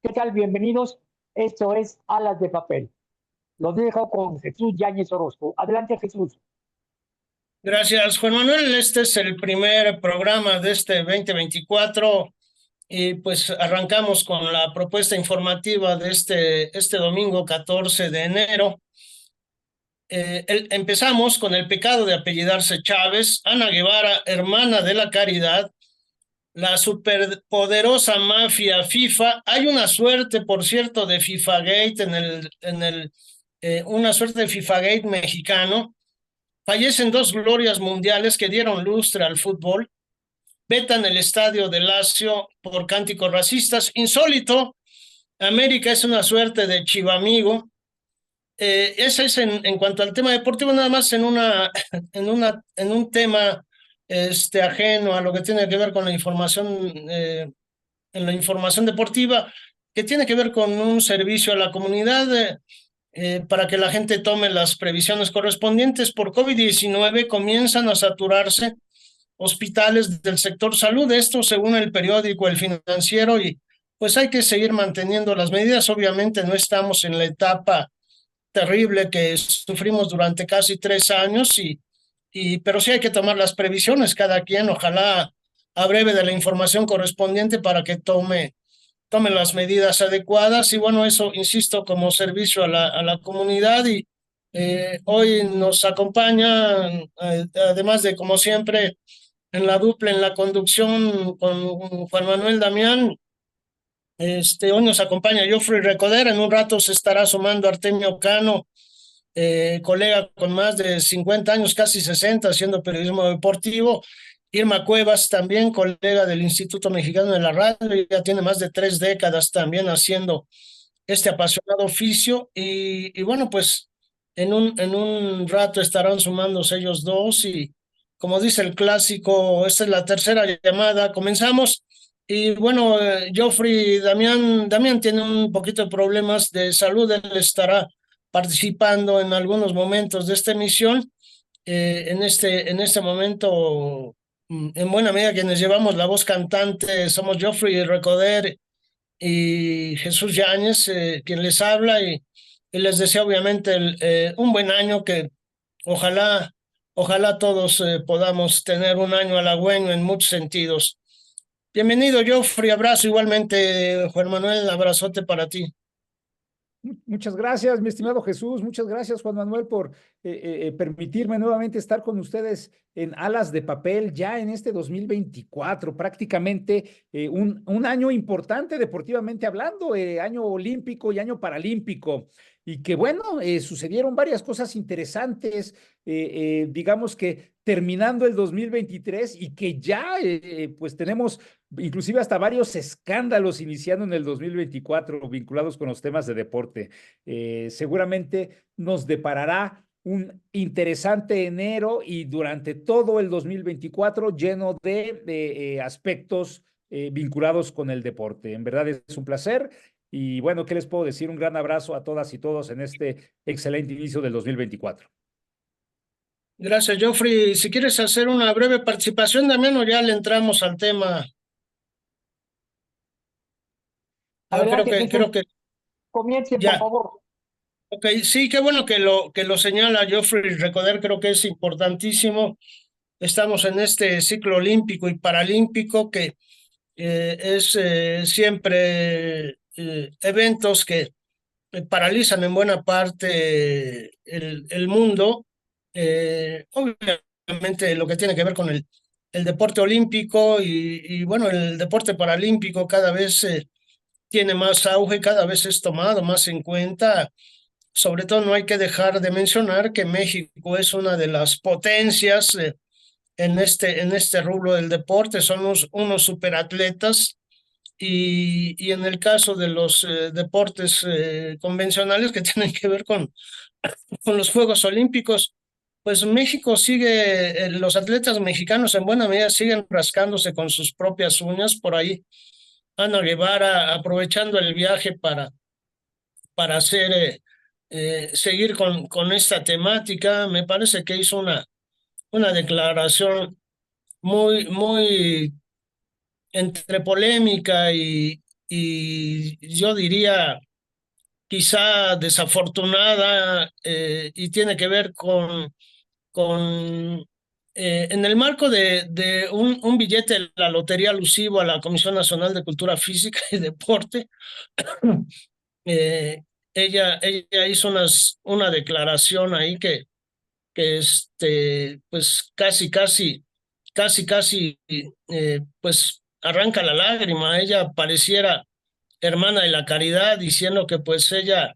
¿Qué tal? Bienvenidos. Esto es Alas de Papel. Los dejo con Jesús Yáñez Orozco. Adelante, Jesús. Gracias, Juan Manuel. Este es el primer programa de este 2024 y pues arrancamos con la propuesta informativa de este domingo 14 de enero. Empezamos con el pecado de apellidarse Chávez. Ana Guevara, hermana de la Caridad, la superpoderosa mafia FIFA. Hay una suerte, por cierto, de FIFA Gate una suerte de FIFA Gate mexicano. Fallecen dos glorias mundiales que dieron lustre al fútbol. Vetan el estadio de Lazio por cánticos racistas. Insólito, América es una suerte de chivamigo. Ese es en cuanto al tema deportivo, nada más en un tema ajeno a lo que tiene que ver con la información, en la información deportiva, que tiene que ver con un servicio a la comunidad. Para que la gente tome las previsiones correspondientes. Por COVID-19 comienzan a saturarse hospitales del sector salud, esto según el periódico El Financiero, y pues hay que seguir manteniendo las medidas. Obviamente no estamos en la etapa terrible que sufrimos durante casi 3 años, pero sí hay que tomar las previsiones, cada quien ojalá abreve de la información correspondiente para que tomen las medidas adecuadas. Y bueno, eso, insisto, como servicio a la comunidad. Y hoy nos acompaña, además de, como siempre, en la dupla, en la conducción con Juan Manuel Damián. Hoy nos acompaña Geoffrey Recoder. En un rato se estará sumando Artemio Cano, colega con más de 50 años, casi 60, haciendo periodismo deportivo. Irma Cuevas, también colega del Instituto Mexicano de la Radio, ya tiene más de 3 décadas también haciendo este apasionado oficio. Y bueno, pues en un rato estarán sumándose ellos dos. Y como dice el clásico, esta es la tercera llamada. Comenzamos. Y bueno, Damián tiene un poquito de problemas de salud. Él estará participando en algunos momentos de esta emisión. En este momento, en buena medida, quienes llevamos la voz cantante somos Geoffrey Recoder y Jesús Yáñez, quien les habla, y les deseo obviamente un buen año, que ojalá, ojalá todos podamos tener un año halagüeño en muchos sentidos. Bienvenido, Geoffrey, abrazo igualmente, Juan Manuel, abrazote para ti. Muchas gracias, mi estimado Jesús. Muchas gracias, Juan Manuel, por permitirme nuevamente estar con ustedes en Alas de Papel ya en este 2024, prácticamente un año importante deportivamente hablando, año olímpico y año paralímpico. Y que bueno, sucedieron varias cosas interesantes, digamos que terminando el 2023 y que ya pues tenemos inclusive hasta varios escándalos iniciando en el 2024 vinculados con los temas de deporte. Seguramente nos deparará un interesante enero y durante todo el 2024 lleno de aspectos vinculados con el deporte. En verdad es un placer. Y bueno, ¿qué les puedo decir? Un gran abrazo a todas y todos en este excelente inicio del 2024. Gracias, Geoffrey. Si quieres hacer una breve participación, Damián, o ya le entramos al tema. Adelante, Creo Jesús. que Comience, por ya. favor. Ok, sí, qué bueno que lo señala Geoffrey Recoder. Creo que es importantísimo. Estamos en este ciclo olímpico y paralímpico que es siempre eventos que paralizan en buena parte el mundo. Obviamente lo que tiene que ver con el deporte olímpico y bueno, el deporte paralímpico cada vez tiene más auge, cada vez es tomado más en cuenta. Sobre todo no hay que dejar de mencionar que México es una de las potencias en este rubro del deporte. Son unos superatletas. Y en el caso de los deportes convencionales que tienen que ver con los Juegos Olímpicos, pues México sigue, los atletas mexicanos en buena medida siguen rascándose con sus propias uñas. Por ahí Ana Guevara, aprovechando el viaje para seguir con esta temática, me parece que hizo una declaración muy, muy entre polémica y yo diría quizá desafortunada, y tiene que ver con en el marco de un billete de la lotería alusivo a la Comisión Nacional de Cultura Física y Deporte. eh, ella hizo una declaración ahí que pues casi, pues arranca la lágrima. Ella pareciera hermana de la caridad, diciendo que pues ella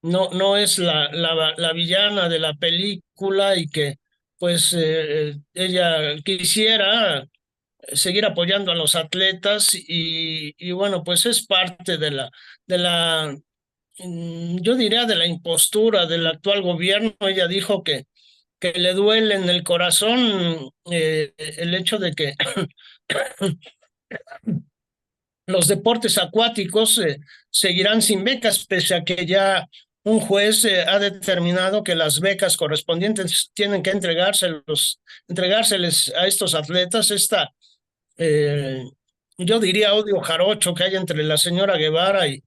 no es la villana de la película, y que pues ella quisiera seguir apoyando a los atletas, y bueno, pues es parte de la, yo diría, de la impostura del actual gobierno. Ella dijo que le duele en el corazón el hecho de que los deportes acuáticos seguirán sin becas, pese a que ya un juez ha determinado que las becas correspondientes tienen que entregárseles a estos atletas. Eh, yo diría, odio jarocho que hay entre la señora Guevara y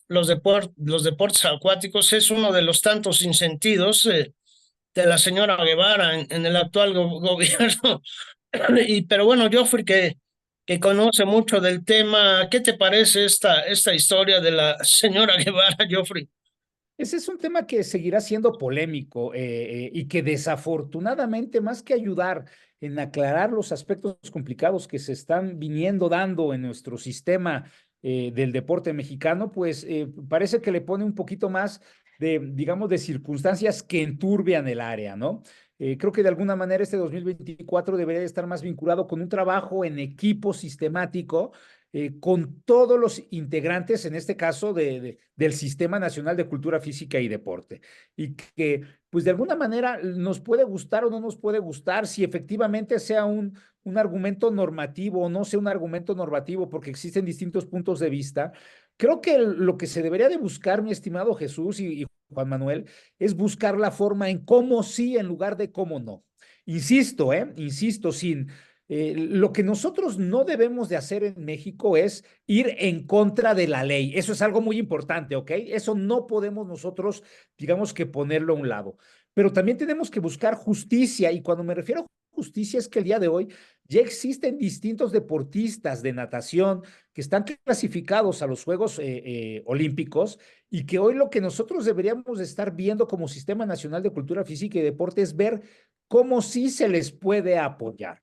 los deportes acuáticos es uno de los tantos insentidos de la señora Guevara en el actual gobierno. Pero bueno, Joffrey, que conoce mucho del tema, ¿qué te parece esta historia de la señora Guevara, Joffrey? Ese es un tema que seguirá siendo polémico y que desafortunadamente, más que ayudar en aclarar los aspectos complicados que se están viniendo dando en nuestro sistema del deporte mexicano, pues parece que le pone un poquito más de, digamos, de circunstancias que enturbian el área, ¿no? Creo que de alguna manera este 2024 debería estar más vinculado con un trabajo en equipo sistemático con todos los integrantes, en este caso, del Sistema Nacional de Cultura Física y Deporte. Y que, pues, de alguna manera nos puede gustar o no nos puede gustar, si efectivamente sea un argumento normativo o no sea un argumento normativo, porque existen distintos puntos de vista. Creo que lo que se debería de buscar, mi estimado Jesús y Juan Manuel, es buscar la forma en cómo sí en lugar de cómo no. Insisto, lo que nosotros no debemos de hacer en México es ir en contra de la ley. Eso es algo muy importante, ¿ok? Eso no podemos nosotros, digamos que ponerlo a un lado. Pero también tenemos que buscar justicia, y cuando me refiero a justicia es que el día de hoy ya existen distintos deportistas de natación que están clasificados a los Juegos Olímpicos, y que hoy lo que nosotros deberíamos estar viendo como Sistema Nacional de Cultura Física y Deporte es ver cómo sí se les puede apoyar.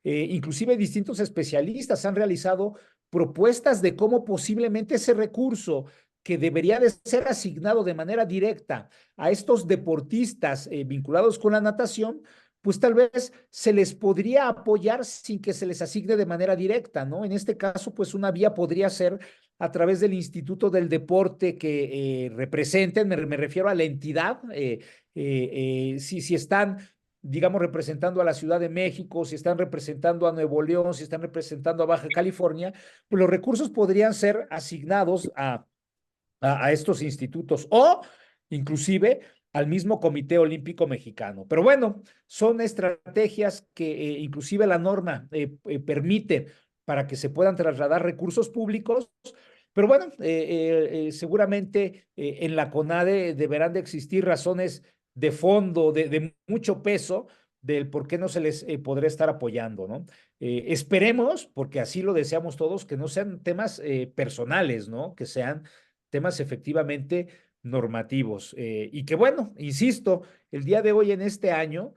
Inclusive distintos especialistas han realizado propuestas de cómo posiblemente ese recurso que debería de ser asignado de manera directa a estos deportistas vinculados con la natación, pues tal vez se les podría apoyar sin que se les asigne de manera directa, ¿no? En este caso, pues una vía podría ser a través del Instituto del Deporte que representen, me refiero a la entidad, si están, digamos, representando a la Ciudad de México, si están representando a Nuevo León, si están representando a Baja California, pues los recursos podrían ser asignados a estos institutos o inclusive al mismo Comité Olímpico Mexicano. Pero bueno, son estrategias que inclusive la norma permite para que se puedan trasladar recursos públicos. Pero bueno, seguramente en la CONADE deberán de existir razones de fondo, de mucho peso, del por qué no se les podrá estar apoyando, ¿no? Esperemos, porque así lo deseamos todos, que no sean temas personales, ¿no? Que sean temas efectivamente normativos. Y que bueno, insisto, el día de hoy en este año,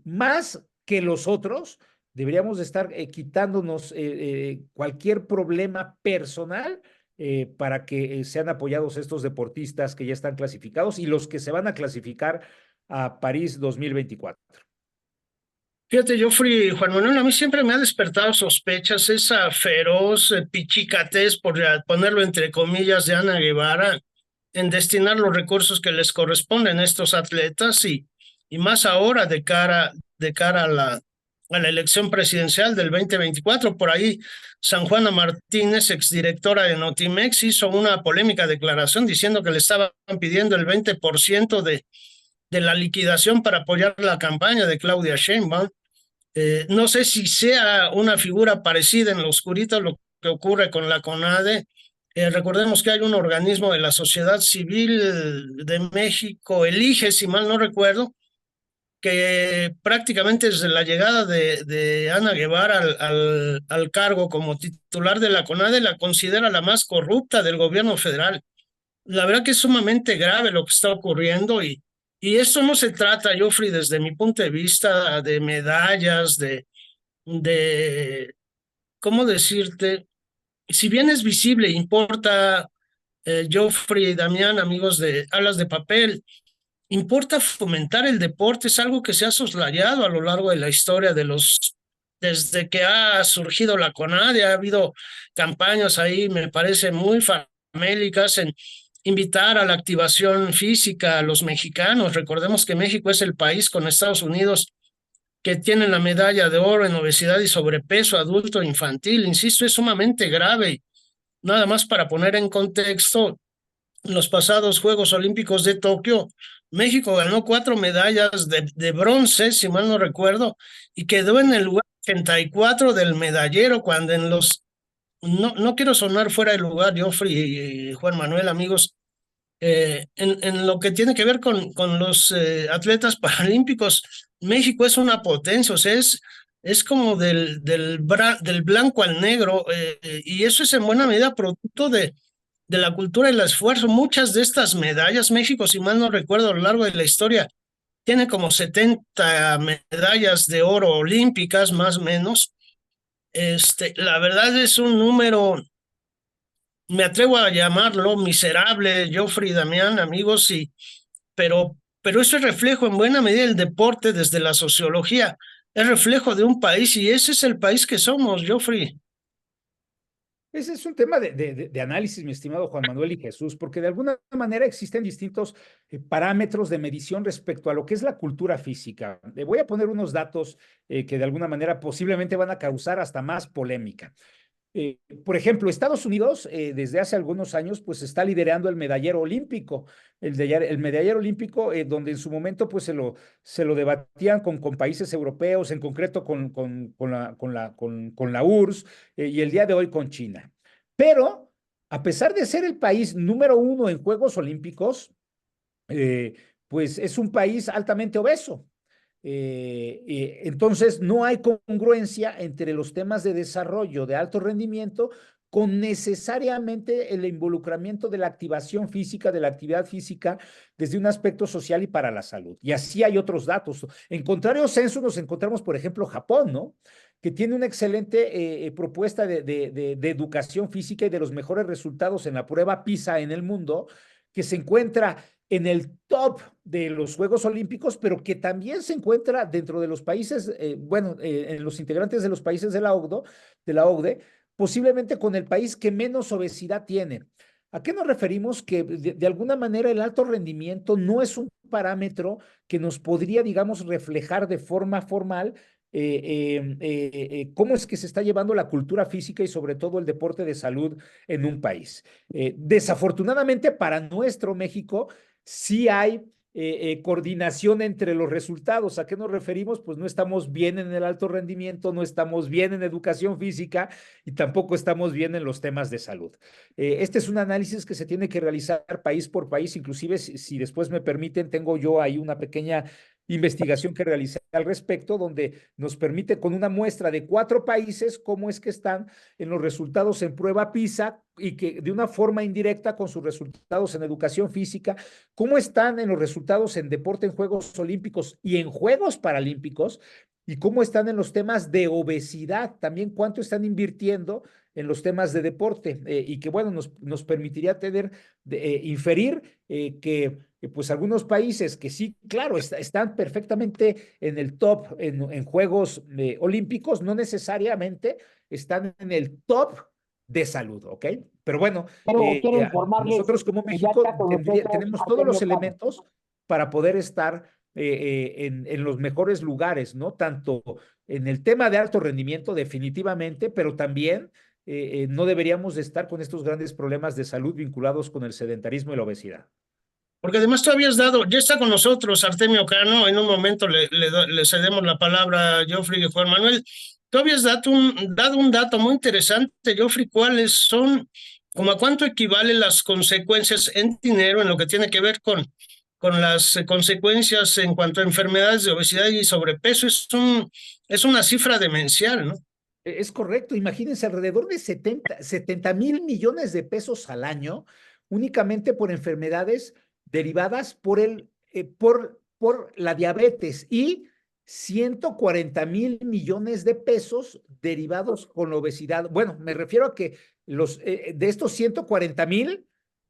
más que los otros, deberíamos de estar quitándonos cualquier problema personal para que sean apoyados estos deportistas que ya están clasificados y los que se van a clasificar a París 2024. Fíjate, Joffrey, Juan Manuel, a mí siempre me ha despertado sospechas esa feroz pichicatez, por ponerlo entre comillas, de Ana Guevara en destinar los recursos que les corresponden a estos atletas, y más ahora de cara a la elección presidencial del 2024. Por ahí, San Juana Martínez, exdirectora de Notimex, hizo una polémica declaración diciendo que le estaban pidiendo el 20% de la liquidación para apoyar la campaña de Claudia Sheinbaum. No sé si sea una figura parecida en lo oscurito lo que ocurre con la CONADE, Recordemos que hay un organismo de la sociedad civil de México, elige, si mal no recuerdo, que prácticamente desde la llegada de Ana Guevara al cargo como titular de la CONADE la considera la más corrupta del gobierno federal. La verdad que es sumamente grave lo que está ocurriendo y esto no se trata, Joffrey, desde mi punto de vista, de medallas, de ¿cómo decirte? Si bien es visible, importa, Joffrey y Damián, amigos de Alas de Papel, importa fomentar el deporte, es algo que se ha soslayado a lo largo de la historia desde que ha surgido la CONADE, ha habido campañas ahí, me parece, muy famélicas en invitar a la activación física a los mexicanos. Recordemos que México es el país con Estados Unidos que tiene la medalla de oro en obesidad y sobrepeso adulto e infantil. Insisto, es sumamente grave. Nada más para poner en contexto, los pasados Juegos Olímpicos de Tokio, México ganó 4 medallas de bronce, si mal no recuerdo, y quedó en el lugar 84 del medallero, cuando en los... No quiero sonar fuera de lugar, Joffrey y Juan Manuel, amigos, en lo que tiene que ver con los atletas paralímpicos, México es una potencia, o sea, es como del blanco al negro, y eso es en buena medida producto de la cultura y el esfuerzo. Muchas de estas medallas, México, si mal no recuerdo, a lo largo de la historia, tiene como 70 medallas de oro olímpicas, más o menos. La verdad es un número, me atrevo a llamarlo miserable, Joffrey y Damián, amigos, pero eso es reflejo en buena medida del deporte desde la sociología, es reflejo de un país y ese es el país que somos, Joffrey. Ese es un tema de análisis, mi estimado Juan Manuel y Jesús, porque de alguna manera existen distintos parámetros de medición respecto a lo que es la cultura física. Le voy a poner unos datos que de alguna manera posiblemente van a causar hasta más polémica. Por ejemplo, Estados Unidos desde hace algunos años pues está liderando el medallero olímpico, el medallero olímpico donde en su momento pues se lo debatían con países europeos, en concreto con la URSS y el día de hoy con China. Pero a pesar de ser el país número uno en Juegos Olímpicos, eh, pues es un país altamente obeso. Entonces, no hay congruencia entre los temas de desarrollo de alto rendimiento con necesariamente el involucramiento de la activación física, de la actividad física desde un aspecto social y para la salud. Y así hay otros datos. En contrario censo nos encontramos, por ejemplo, Japón, ¿no? Que tiene una excelente propuesta de educación física y de los mejores resultados en la prueba PISA en el mundo, que se encuentra en el top de los Juegos Olímpicos, pero que también se encuentra dentro de los países, en los integrantes de los países de la OCDE, posiblemente con el país que menos obesidad tiene. ¿A qué nos referimos? Que de alguna manera el alto rendimiento no es un parámetro que nos podría, digamos, reflejar de forma formal cómo es que se está llevando la cultura física y sobre todo el deporte de salud en un país. Desafortunadamente para nuestro México, sí hay coordinación entre los resultados. ¿A qué nos referimos? Pues no estamos bien en el alto rendimiento, no estamos bien en educación física y tampoco estamos bien en los temas de salud. Este es un análisis que se tiene que realizar país por país, inclusive si después me permiten, tengo yo ahí una pequeña investigación que realicé al respecto, donde nos permite con una muestra de 4 países cómo es que están en los resultados en prueba PISA y que de una forma indirecta con sus resultados en educación física, cómo están en los resultados en deporte en Juegos Olímpicos y en Juegos Paralímpicos y cómo están en los temas de obesidad, también cuánto están invirtiendo en los temas de deporte y que bueno, nos permitiría inferir que pues algunos países que sí, claro, están perfectamente en el top en Juegos Olímpicos, no necesariamente están en el top de salud, ¿ok? Pero bueno, Pero quiero informarles nosotros como que ya México está con nosotros tenemos todos los Artemio Cano. elementos para poder estar en los mejores lugares, ¿no? Tanto en el tema de alto rendimiento, definitivamente, pero también no deberíamos de estar con estos grandes problemas de salud vinculados con el sedentarismo y la obesidad. Porque además tú habías dado, ya está con nosotros Artemio Cano, en un momento le cedemos la palabra a Joffrey y Juan Manuel. Tú habías dado un dato muy interesante, Joffrey, ¿cuáles son ¿Cómo a cuánto equivalen las consecuencias en dinero en lo que tiene que ver con las consecuencias en cuanto a enfermedades de obesidad y sobrepeso? Es una cifra demencial, ¿no? Es correcto, imagínense alrededor de 70,000 millones de pesos al año únicamente por enfermedades derivadas por la diabetes y 140,000 millones de pesos derivados con la obesidad. Bueno, me refiero a que de estos 140,000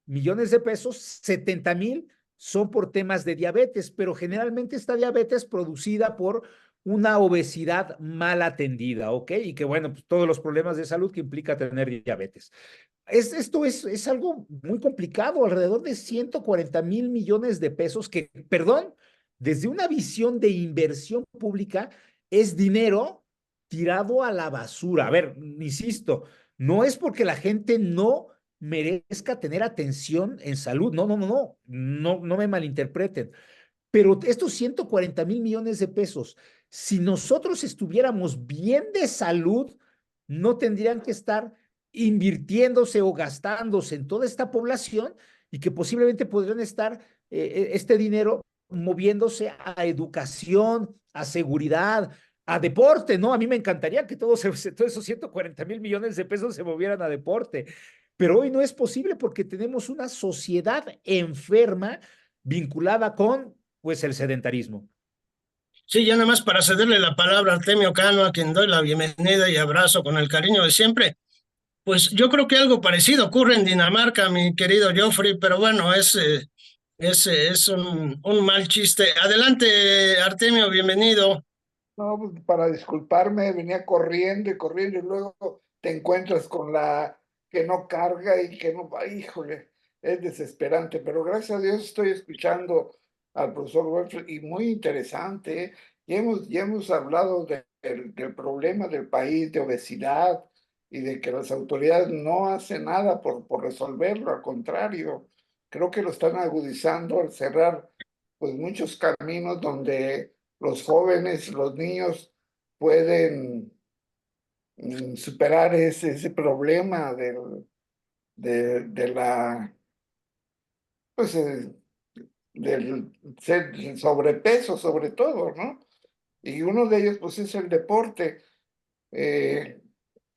millones de pesos, 70,000 son por temas de diabetes, pero generalmente esta diabetes producida por una obesidad mal atendida, ¿ok? Y que bueno, pues todos los problemas de salud que implica tener diabetes. Esto es algo muy complicado, alrededor de 140,000 millones de pesos que, perdón, desde una visión de inversión pública es dinero tirado a la basura. A ver, insisto, no es porque la gente no merezca tener atención en salud, no me malinterpreten, pero estos 140,000 millones de pesos, si nosotros estuviéramos bien de salud, no tendrían que estar invirtiéndose o gastándose en toda esta población y que posiblemente podrían estar este dinero moviéndose a educación, a seguridad, a deporte, ¿no? A mí me encantaría que todos esos 140,000 millones de pesos se movieran a deporte, pero hoy no es posible porque tenemos una sociedad enferma vinculada con pues el sedentarismo. Sí, ya nada más para cederle la palabra a Artemio Cano, a quien doy la bienvenida y abrazo con el cariño de siempre. Pues yo creo que algo parecido ocurre en Dinamarca, mi querido Geoffrey, pero bueno, es un mal chiste. Adelante, Artemio, bienvenido. No, pues, para disculparme, venía corriendo y corriendo y luego te encuentras con la que no carga y que no va, híjole, es desesperante, pero gracias a Dios estoy escuchando al profesor Welford y muy interesante, ¿eh? Ya hemos hablado del problema del país de obesidad y de que las autoridades no hacen nada por resolverlo, al contrario, creo que lo están agudizando al cerrar pues muchos caminos donde los jóvenes, los niños pueden superar ese problema de la, pues, del sobrepeso sobre todo, ¿no? Y uno de ellos, pues, es el deporte.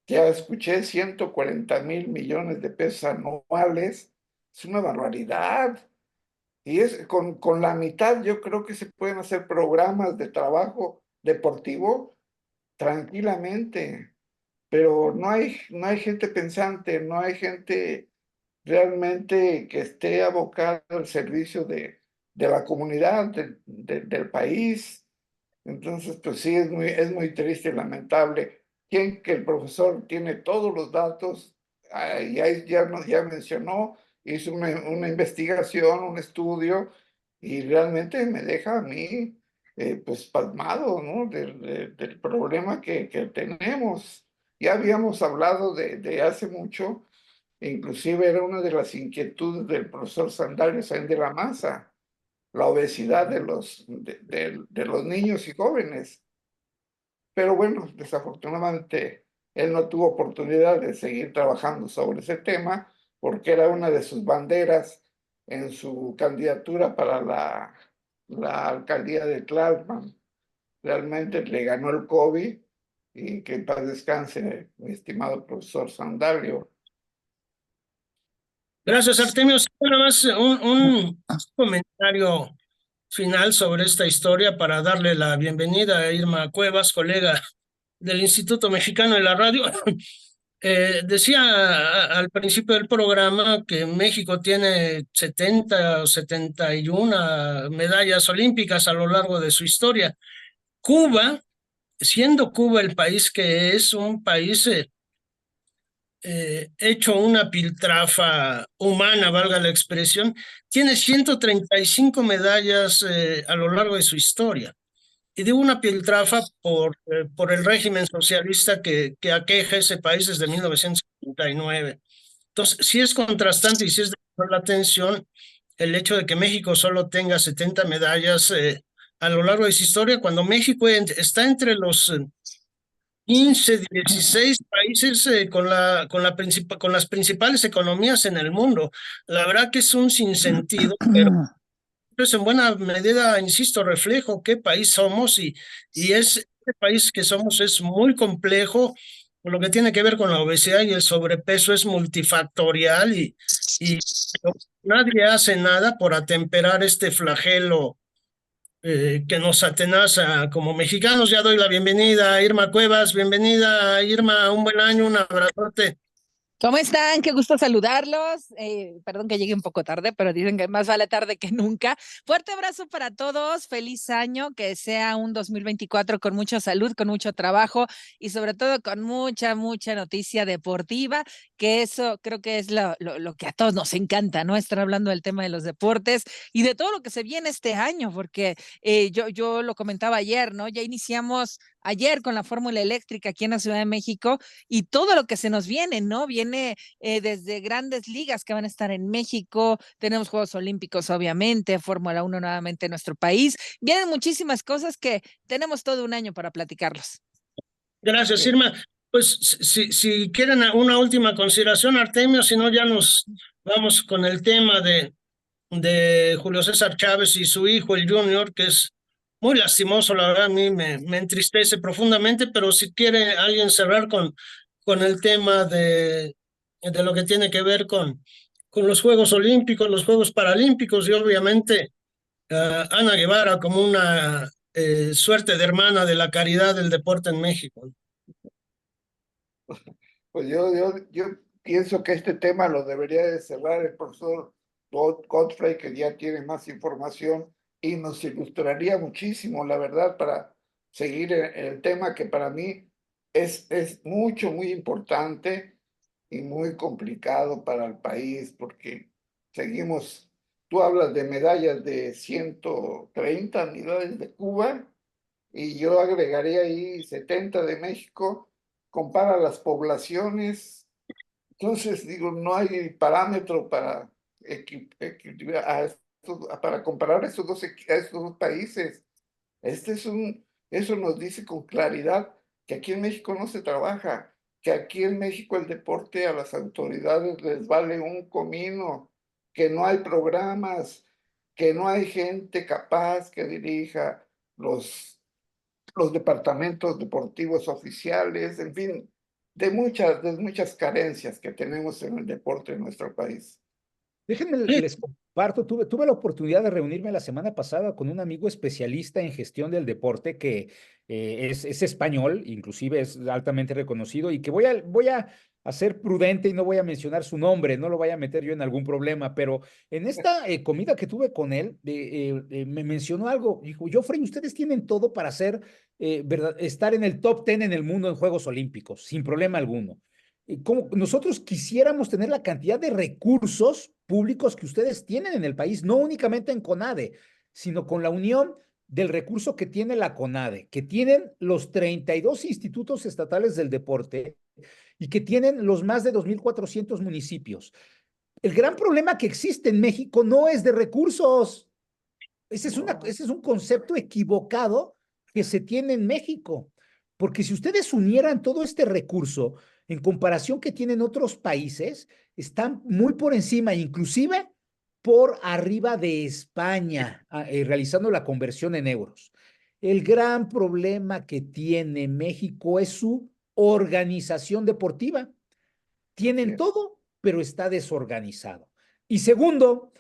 Ya escuché 140,000 millones de pesos anuales. Es una barbaridad. Y con la mitad yo creo que se pueden hacer programas de trabajo deportivo tranquilamente, pero no hay gente pensante, no hay gente realmente que esté abocada al servicio de la comunidad, del país. Entonces, pues sí, es muy triste y lamentable. Quien que el profesor tiene todos los datos, ya mencionó, hizo una investigación, un estudio, y realmente me deja a mí, pues, pasmado, ¿no? Del problema que tenemos. Ya habíamos hablado de hace mucho, inclusive era una de las inquietudes del profesor Sandalio Sáenz de la Maza, la obesidad de los niños y jóvenes. Pero bueno, desafortunadamente él no tuvo oportunidad de seguir trabajando sobre ese tema porque era una de sus banderas en su candidatura para la alcaldía de Tlalpan. Realmente le ganó el COVID y que en paz descanse, mi estimado profesor Sandalio. Gracias, Artemio. Sí, nada más un comentario final sobre esta historia para darle la bienvenida a Irma Cuevas, colega del Instituto Mexicano de la Radio. Decía al principio del programa que México tiene 70 o 71 medallas olímpicas a lo largo de su historia. Cuba, siendo Cuba el país que es un país hecho una piltrafa humana, valga la expresión, tiene 135 medallas a lo largo de su historia. Y digo una piltrafa por el régimen socialista que aqueja ese país desde 1979. Entonces, sí es contrastante y sí es de llamar la atención el hecho de que México solo tenga 70 medallas a lo largo de su historia, cuando México está entre los 15, 16 países con con las principales economías en el mundo. La verdad que es un sinsentido, pero es en buena medida, insisto, reflejo qué país somos y este país que somos es muy complejo. Lo que tiene que ver con la obesidad y el sobrepeso es multifactorial y nadie hace nada por atemperar este flagelo que nos atenaza como mexicanos. Ya doy la bienvenida a Irma Cuevas. Bienvenida, Irma, un buen año, un abrazote. ¿Cómo están? Qué gusto saludarlos. Perdón que llegue un poco tarde, pero dicen que más vale tarde que nunca. Fuerte abrazo para todos. Feliz año. Que sea un 2024 con mucha salud, con mucho trabajo y sobre todo con mucha, mucha noticia deportiva, que eso creo que es lo que a todos nos encanta, ¿no? Estar hablando del tema de los deportes y de todo lo que se viene este año, porque yo lo comentaba ayer, ¿no? Ya iniciamos ayer con la Fórmula Eléctrica aquí en la Ciudad de México y todo lo que se nos viene, ¿no? Viene desde grandes ligas que van a estar en México, tenemos Juegos Olímpicos, obviamente, Fórmula 1 nuevamente en nuestro país. Vienen muchísimas cosas que tenemos todo un año para platicarlos. Gracias, Irma. Pues si quieren una última consideración, Artemio, si no ya nos vamos con el tema de Julio César Chávez y su hijo, el Junior, que es muy lastimoso, la verdad, a mí me entristece profundamente, pero si quiere alguien cerrar con el tema de lo que tiene que ver con los Juegos Olímpicos, los Juegos Paralímpicos y obviamente Ana Guevara como una suerte de hermana de la caridad del deporte en México. Pues yo pienso que este tema lo debería de cerrar el profesor Godfrey, que ya tiene más información y nos ilustraría muchísimo, la verdad, para seguir el tema que para mí es muy importante y muy complicado para el país, porque seguimos, tú hablas de medallas de 130 unidades de Cuba y yo agregaría ahí 70 de México, compara las poblaciones, entonces digo, no hay parámetro para equilibrar para comparar a estos dos países. Eso nos dice con claridad que aquí en México no se trabaja, que aquí en México el deporte a las autoridades les vale un comino, que no hay programas, que no hay gente capaz que dirija los departamentos deportivos oficiales, en fin, de muchas carencias que tenemos en el deporte en nuestro país. Déjenme, les comparto, tuve la oportunidad de reunirme la semana pasada con un amigo especialista en gestión del deporte que es español, inclusive es altamente reconocido y que voy a ser prudente y no voy a mencionar su nombre, no lo vaya a meter yo en algún problema, pero en esta comida que tuve con él, me mencionó algo, dijo, Joffrey, ustedes tienen todo para estar en el top 10 en el mundo en Juegos Olímpicos, sin problema alguno. Como nosotros quisiéramos tener la cantidad de recursos públicos que ustedes tienen en el país, no únicamente en CONADE, sino con la unión del recurso que tiene la CONADE, que tienen los 32 institutos estatales del deporte y que tienen los más de 2.400 municipios. El gran problema que existe en México no es de recursos. Ese es un concepto equivocado que se tiene en México. Porque si ustedes unieran todo este recurso en comparación que tienen otros países, están muy por encima, inclusive por arriba de España, realizando la conversión en euros. El gran problema que tiene México es su organización deportiva. Tienen todo, pero está desorganizado. Y segundo,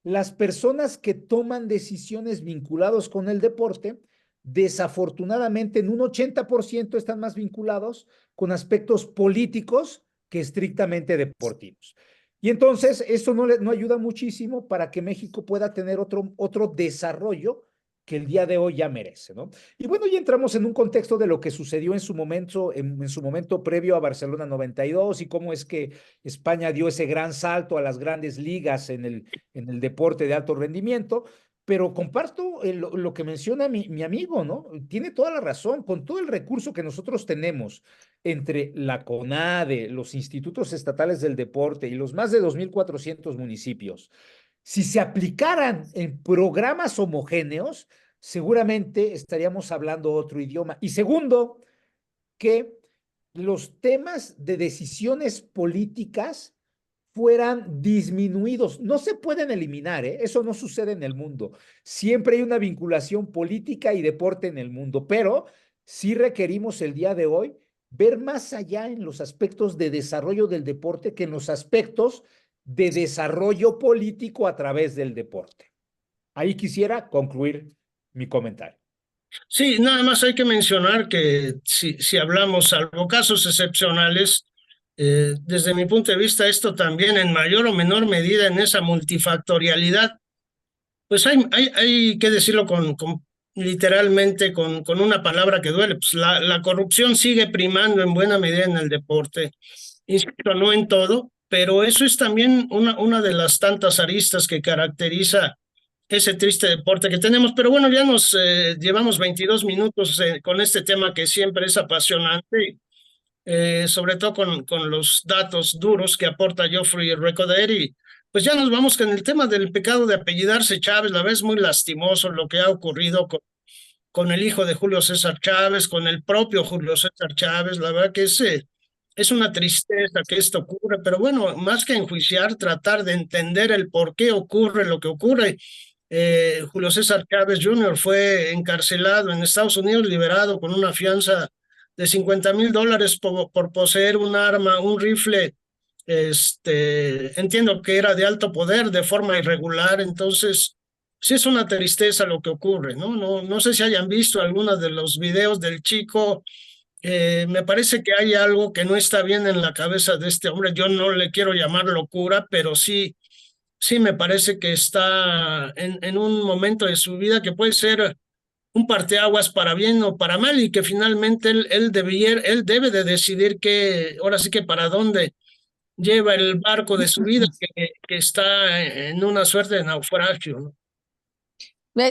las personas que toman decisiones vinculadas con el deporte, desafortunadamente en un 80% están más vinculados con aspectos políticos que estrictamente deportivos. Y entonces eso no ayuda muchísimo para que México pueda tener otro desarrollo que el día de hoy ya merece, ¿no? Y bueno, ya entramos en un contexto de lo que sucedió en su momento previo a Barcelona 92 y cómo es que España dio ese gran salto a las grandes ligas en el deporte de alto rendimiento, pero comparto lo que menciona mi amigo, ¿no? Tiene toda la razón, con todo el recurso que nosotros tenemos entre la CONADE, los institutos estatales del deporte y los más de 2.400 municipios. Si se aplicaran en programas homogéneos, seguramente estaríamos hablando otro idioma. Y segundo, que los temas de decisiones políticas fueran disminuidos. No se pueden eliminar, ¿eh? Eso no sucede en el mundo. Siempre hay una vinculación política y deporte en el mundo, pero sí requerimos el día de hoy ver más allá en los aspectos de desarrollo del deporte que en los aspectos de desarrollo político a través del deporte. Ahí quisiera concluir mi comentario. Sí, nada más hay que mencionar que si hablamos, salvo casos excepcionales, desde mi punto de vista, esto también en mayor o menor medida en esa multifactorialidad, pues hay que decirlo literalmente con una palabra que duele, pues la corrupción sigue primando en buena medida en el deporte, insisto, no en todo, pero eso es también una de las tantas aristas que caracteriza ese triste deporte que tenemos. Pero bueno, ya nos llevamos 22 minutos con este tema que siempre es apasionante, sobre todo con los datos duros que aporta Geoffrey Recoder. Y pues ya nos vamos con el tema del pecado de apellidarse Chávez. La verdad es muy lastimoso lo que ha ocurrido con el hijo de Julio César Chávez, con el propio Julio César Chávez. La verdad que es una tristeza que esto ocurra, pero bueno, más que enjuiciar, tratar de entender el por qué ocurre lo que ocurre. Julio César Chávez Jr. fue encarcelado en Estados Unidos, liberado con una fianza de $50,000 por poseer un arma, un rifle. Entiendo que era de alto poder, de forma irregular. Entonces sí es una tristeza lo que ocurre, ¿no? No sé si hayan visto algunos de los videos del chico. Me parece que hay algo que no está bien en la cabeza de este hombre. Yo no le quiero llamar locura, pero sí me parece que está en un momento de su vida que puede ser un parteaguas para bien o para mal, y que finalmente él debe de decidir ahora sí que para dónde lleva el barco de su vida, que está en una suerte de naufragio, ¿no?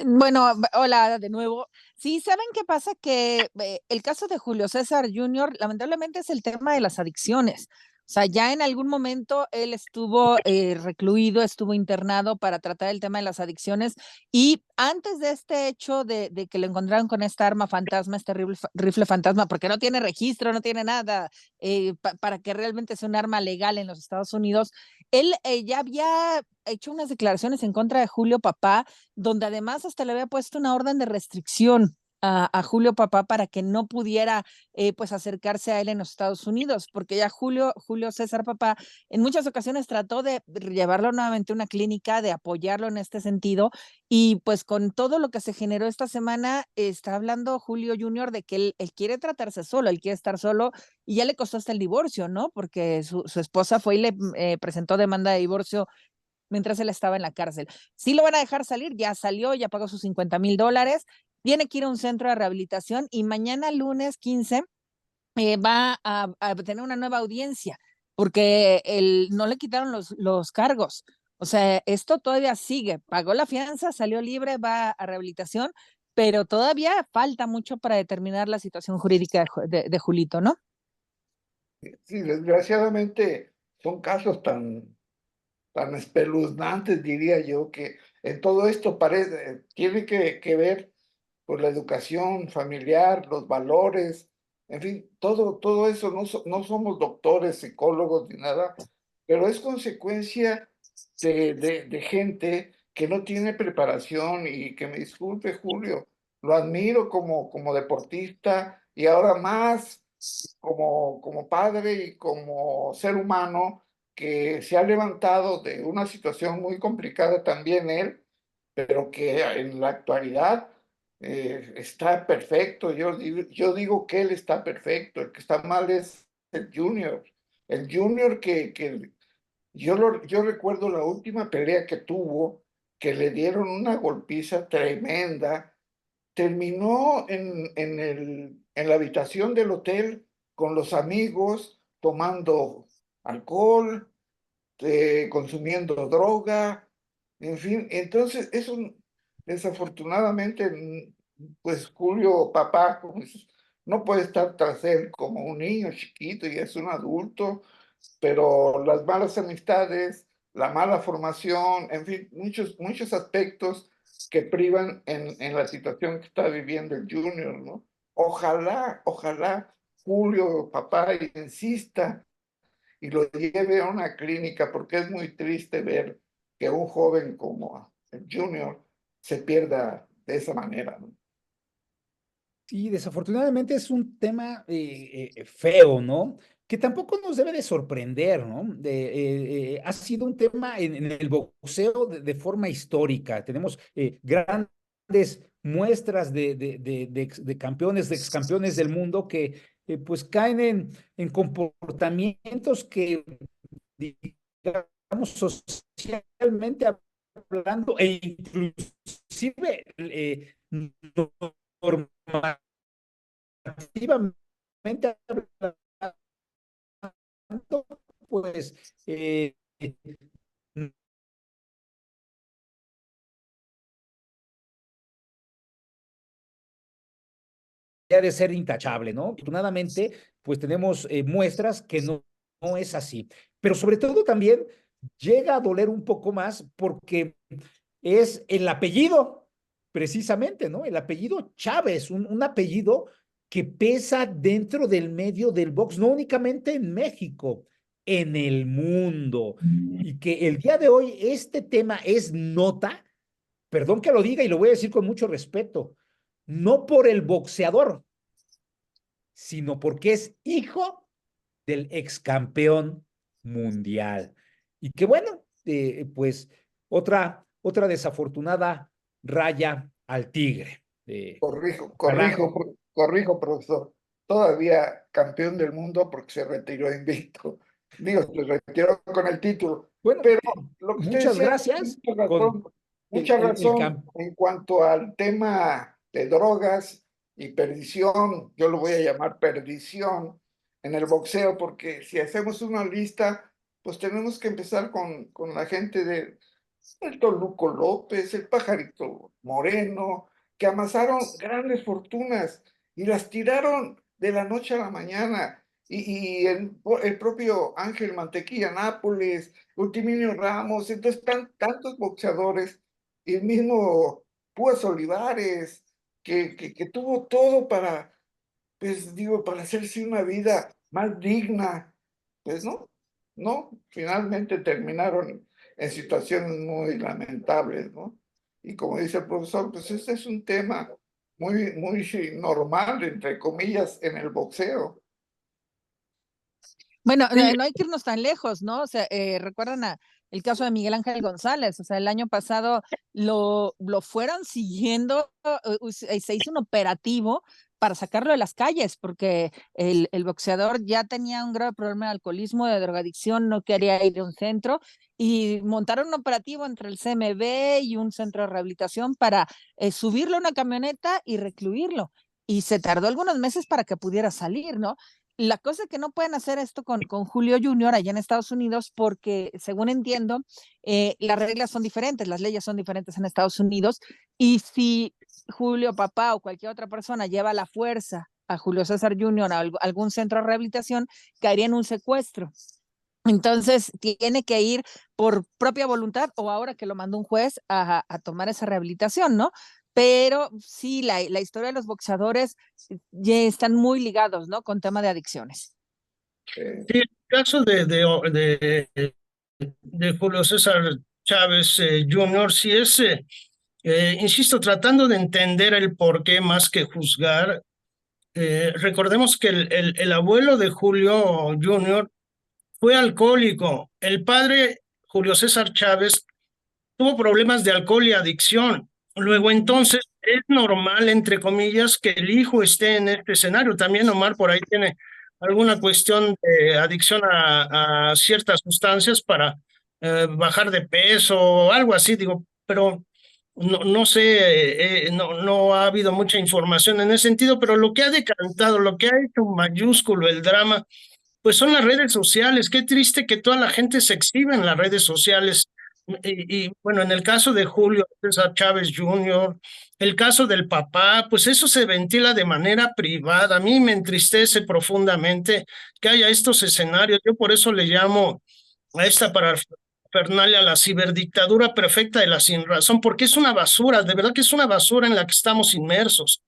Bueno, hola de nuevo. Sí, ¿saben qué pasa? Que el caso de Julio César Jr. lamentablemente es el tema de las adicciones. O sea, ya en algún momento él estuvo recluido, estuvo internado para tratar el tema de las adicciones, y antes de este hecho de que lo encontraron con esta arma fantasma, este rifle fantasma, porque no tiene registro, no tiene nada, para que realmente sea un arma legal en los Estados Unidos, él ya había hecho unas declaraciones en contra de Julio Papá, donde además hasta le había puesto una orden de restricción a Julio Papá para que no pudiera pues acercarse a él en los Estados Unidos, porque ya Julio César Papá en muchas ocasiones trató de llevarlo nuevamente a una clínica, de apoyarlo en este sentido, y pues con todo lo que se generó esta semana, está hablando Julio Jr. de que él quiere tratarse solo, él quiere estar solo, y ya le costó hasta el divorcio, ¿no? Porque su esposa fue y le presentó demanda de divorcio mientras él estaba en la cárcel. Sí lo van a dejar salir, ya salió, ya pagó sus $50,000, tiene que ir a un centro de rehabilitación, y mañana lunes 15 va a tener una nueva audiencia, porque no le quitaron los cargos. O sea, esto todavía sigue, pagó la fianza, salió libre, va a rehabilitación, pero todavía falta mucho para determinar la situación jurídica de Julito, ¿no? Sí, desgraciadamente son casos tan espeluznantes, diría yo, que en todo esto tiene que ver por la educación familiar, los valores, en fin, todo eso. No somos doctores, psicólogos ni nada, pero es consecuencia de gente que no tiene preparación. Y que me disculpe, Julio, lo admiro como deportista, y ahora más como padre y como ser humano, que se ha levantado de una situación muy complicada también él, pero que en la actualidad está perfecto. Yo digo que él está perfecto. El que está mal es el Junior que yo recuerdo la última pelea que tuvo, que le dieron una golpiza tremenda. Terminó en la habitación del hotel con los amigos, tomando alcohol, consumiendo droga, en fin. Entonces, eso desafortunadamente, pues Julio Papá, como dices, no puede estar tras él como un niño chiquito, y es un adulto, pero las malas amistades, la mala formación, en fin, muchos aspectos que privan en la situación que está viviendo el Junior, ¿no? Ojalá Julio, papá, insista y lo lleve a una clínica, porque es muy triste ver que un joven como el Junior se pierda de esa manera, ¿no? Sí, desafortunadamente es un tema feo, ¿no? Que tampoco nos debe de sorprender, ¿no? Ha sido un tema en el boxeo de forma histórica. Tenemos grandes muestras de campeones, de excampeones del mundo que pues caen en comportamientos que, digamos, socialmente hablando, e inclusive normativamente hablando, pues ya de ser intachable, ¿no? Afortunadamente, pues tenemos muestras que no es así. Pero sobre todo también llega a doler un poco más porque es el apellido, precisamente, ¿no? El apellido Chávez, un apellido que pesa dentro del medio del box, no únicamente en México, en el mundo. Y que el día de hoy este tema es nota, perdón que lo diga y lo voy a decir con mucho respeto, no por el boxeador, sino porque es hijo del ex campeón mundial. Y que bueno, pues otra desafortunada raya al tigre. Corrijo, profesor. Todavía campeón del mundo porque se retiró invicto. Digo, se retiró con el título. Bueno, Pero lo que usted muchas decía, gracias. mucha razón en cuanto al tema de drogas y perdición. Yo lo voy a llamar perdición en el boxeo, porque si hacemos una lista, pues tenemos que empezar con la gente de el Toluco López, el Pajarito Moreno, que amasaron grandes fortunas y las tiraron de la noche a la mañana. Y el propio Ángel Mantequilla Nápoles, Ultiminio Ramos, entonces tantos boxeadores, y el mismo Púas Olivares, que tuvo todo para, pues digo, para hacerse una vida más digna, pues no, finalmente terminaron en situaciones muy lamentables, ¿no? Y como dice el profesor, pues este es un tema muy normal, entre comillas, en el boxeo. Bueno, Sí. no hay que irnos tan lejos, ¿no? O sea, recuerdan el caso de Miguel Ángel González, o sea, el año pasado lo fueron siguiendo, se hizo un operativo para sacarlo de las calles, porque el boxeador ya tenía un grave problema de alcoholismo, de drogadicción, no quería ir a un centro, y montaron un operativo entre el CMB y un centro de rehabilitación para subirlo a una camioneta y recluirlo. Y se tardó algunos meses para que pudiera salir, ¿no? La cosa es que no pueden hacer esto con Julio Junior allá en Estados Unidos porque, según entiendo, las reglas son diferentes, las leyes son diferentes en Estados Unidos, y si Julio Papá o cualquier otra persona lleva a la fuerza a Julio César Junior a algún centro de rehabilitación, caería en un secuestro. Entonces, tiene que ir por propia voluntad o ahora que lo mandó un juez a tomar esa rehabilitación, ¿no? Pero sí, la historia de los boxeadores ya están muy ligados, ¿no? Con tema de adicciones. Sí, el caso de Julio César Chávez Jr., sí es, insisto, tratando de entender el porqué más que juzgar. Recordemos que el abuelo de Julio Jr. fue alcohólico. El padre, Julio César Chávez, tuvo problemas de alcohol y adicción. Luego entonces es normal, entre comillas, que el hijo esté en este escenario. También Omar por ahí tiene alguna cuestión de adicción a ciertas sustancias para bajar de peso o algo así, digo, pero no sé, no ha habido mucha información en ese sentido, pero lo que ha decantado, lo que ha hecho mayúsculo el drama, pues son las redes sociales. Qué triste que toda la gente se exhibe en las redes sociales. Bueno, en el caso de Julio César Chávez Jr., el caso del papá, pues eso se ventila de manera privada. A mí me entristece profundamente que haya estos escenarios. Yo por eso le llamo a esta parafernalia la ciberdictadura perfecta de la sinrazón, porque es una basura, de verdad que es una basura en la que estamos inmersos.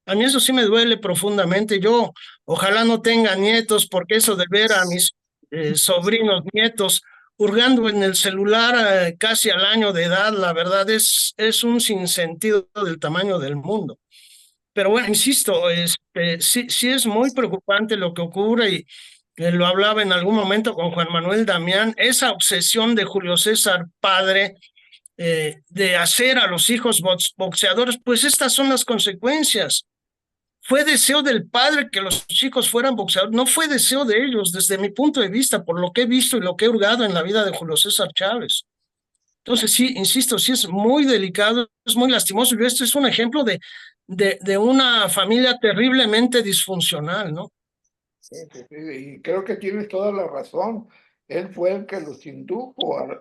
A mí eso sí me duele profundamente. Yo ojalá no tenga nietos, porque eso de ver a mis sobrinos, nietos, hurgando en el celular casi al año de edad, la verdad es un sinsentido del tamaño del mundo. Pero bueno, insisto, sí es muy preocupante lo que ocurre y lo hablaba en algún momento con Juan Manuel Damián, esa obsesión de Julio César padre de hacer a los hijos boxeadores, pues estas son las consecuencias. Fue deseo del padre que los chicos fueran boxeadores, no fue deseo de ellos, desde mi punto de vista, por lo que he visto y lo que he hurgado en la vida de Julio César Chávez. Entonces, sí, insisto, sí es muy delicado, es muy lastimoso. Y este es un ejemplo de una familia terriblemente disfuncional, ¿no? Y creo que tienes toda la razón. Él fue el que los indujo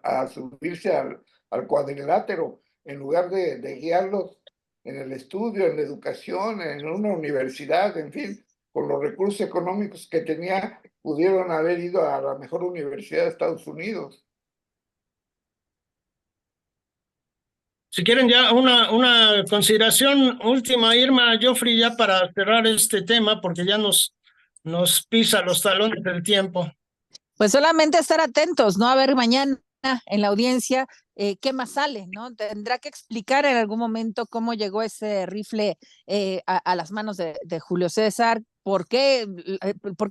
a subirse al cuadrilátero en lugar de guiarlos en el estudio, en la educación, en una universidad, en fin, con los recursos económicos que tenía, pudieron haber ido a la mejor universidad de Estados Unidos. Si quieren ya una consideración última, Irma, Joffrey, ya para cerrar este tema, porque ya nos pisa los talones del tiempo. Pues solamente estar atentos, ¿no? A ver mañana en la audiencia qué más sale, ¿no? Tendrá que explicar en algún momento cómo llegó ese rifle a las manos de Julio César, por qué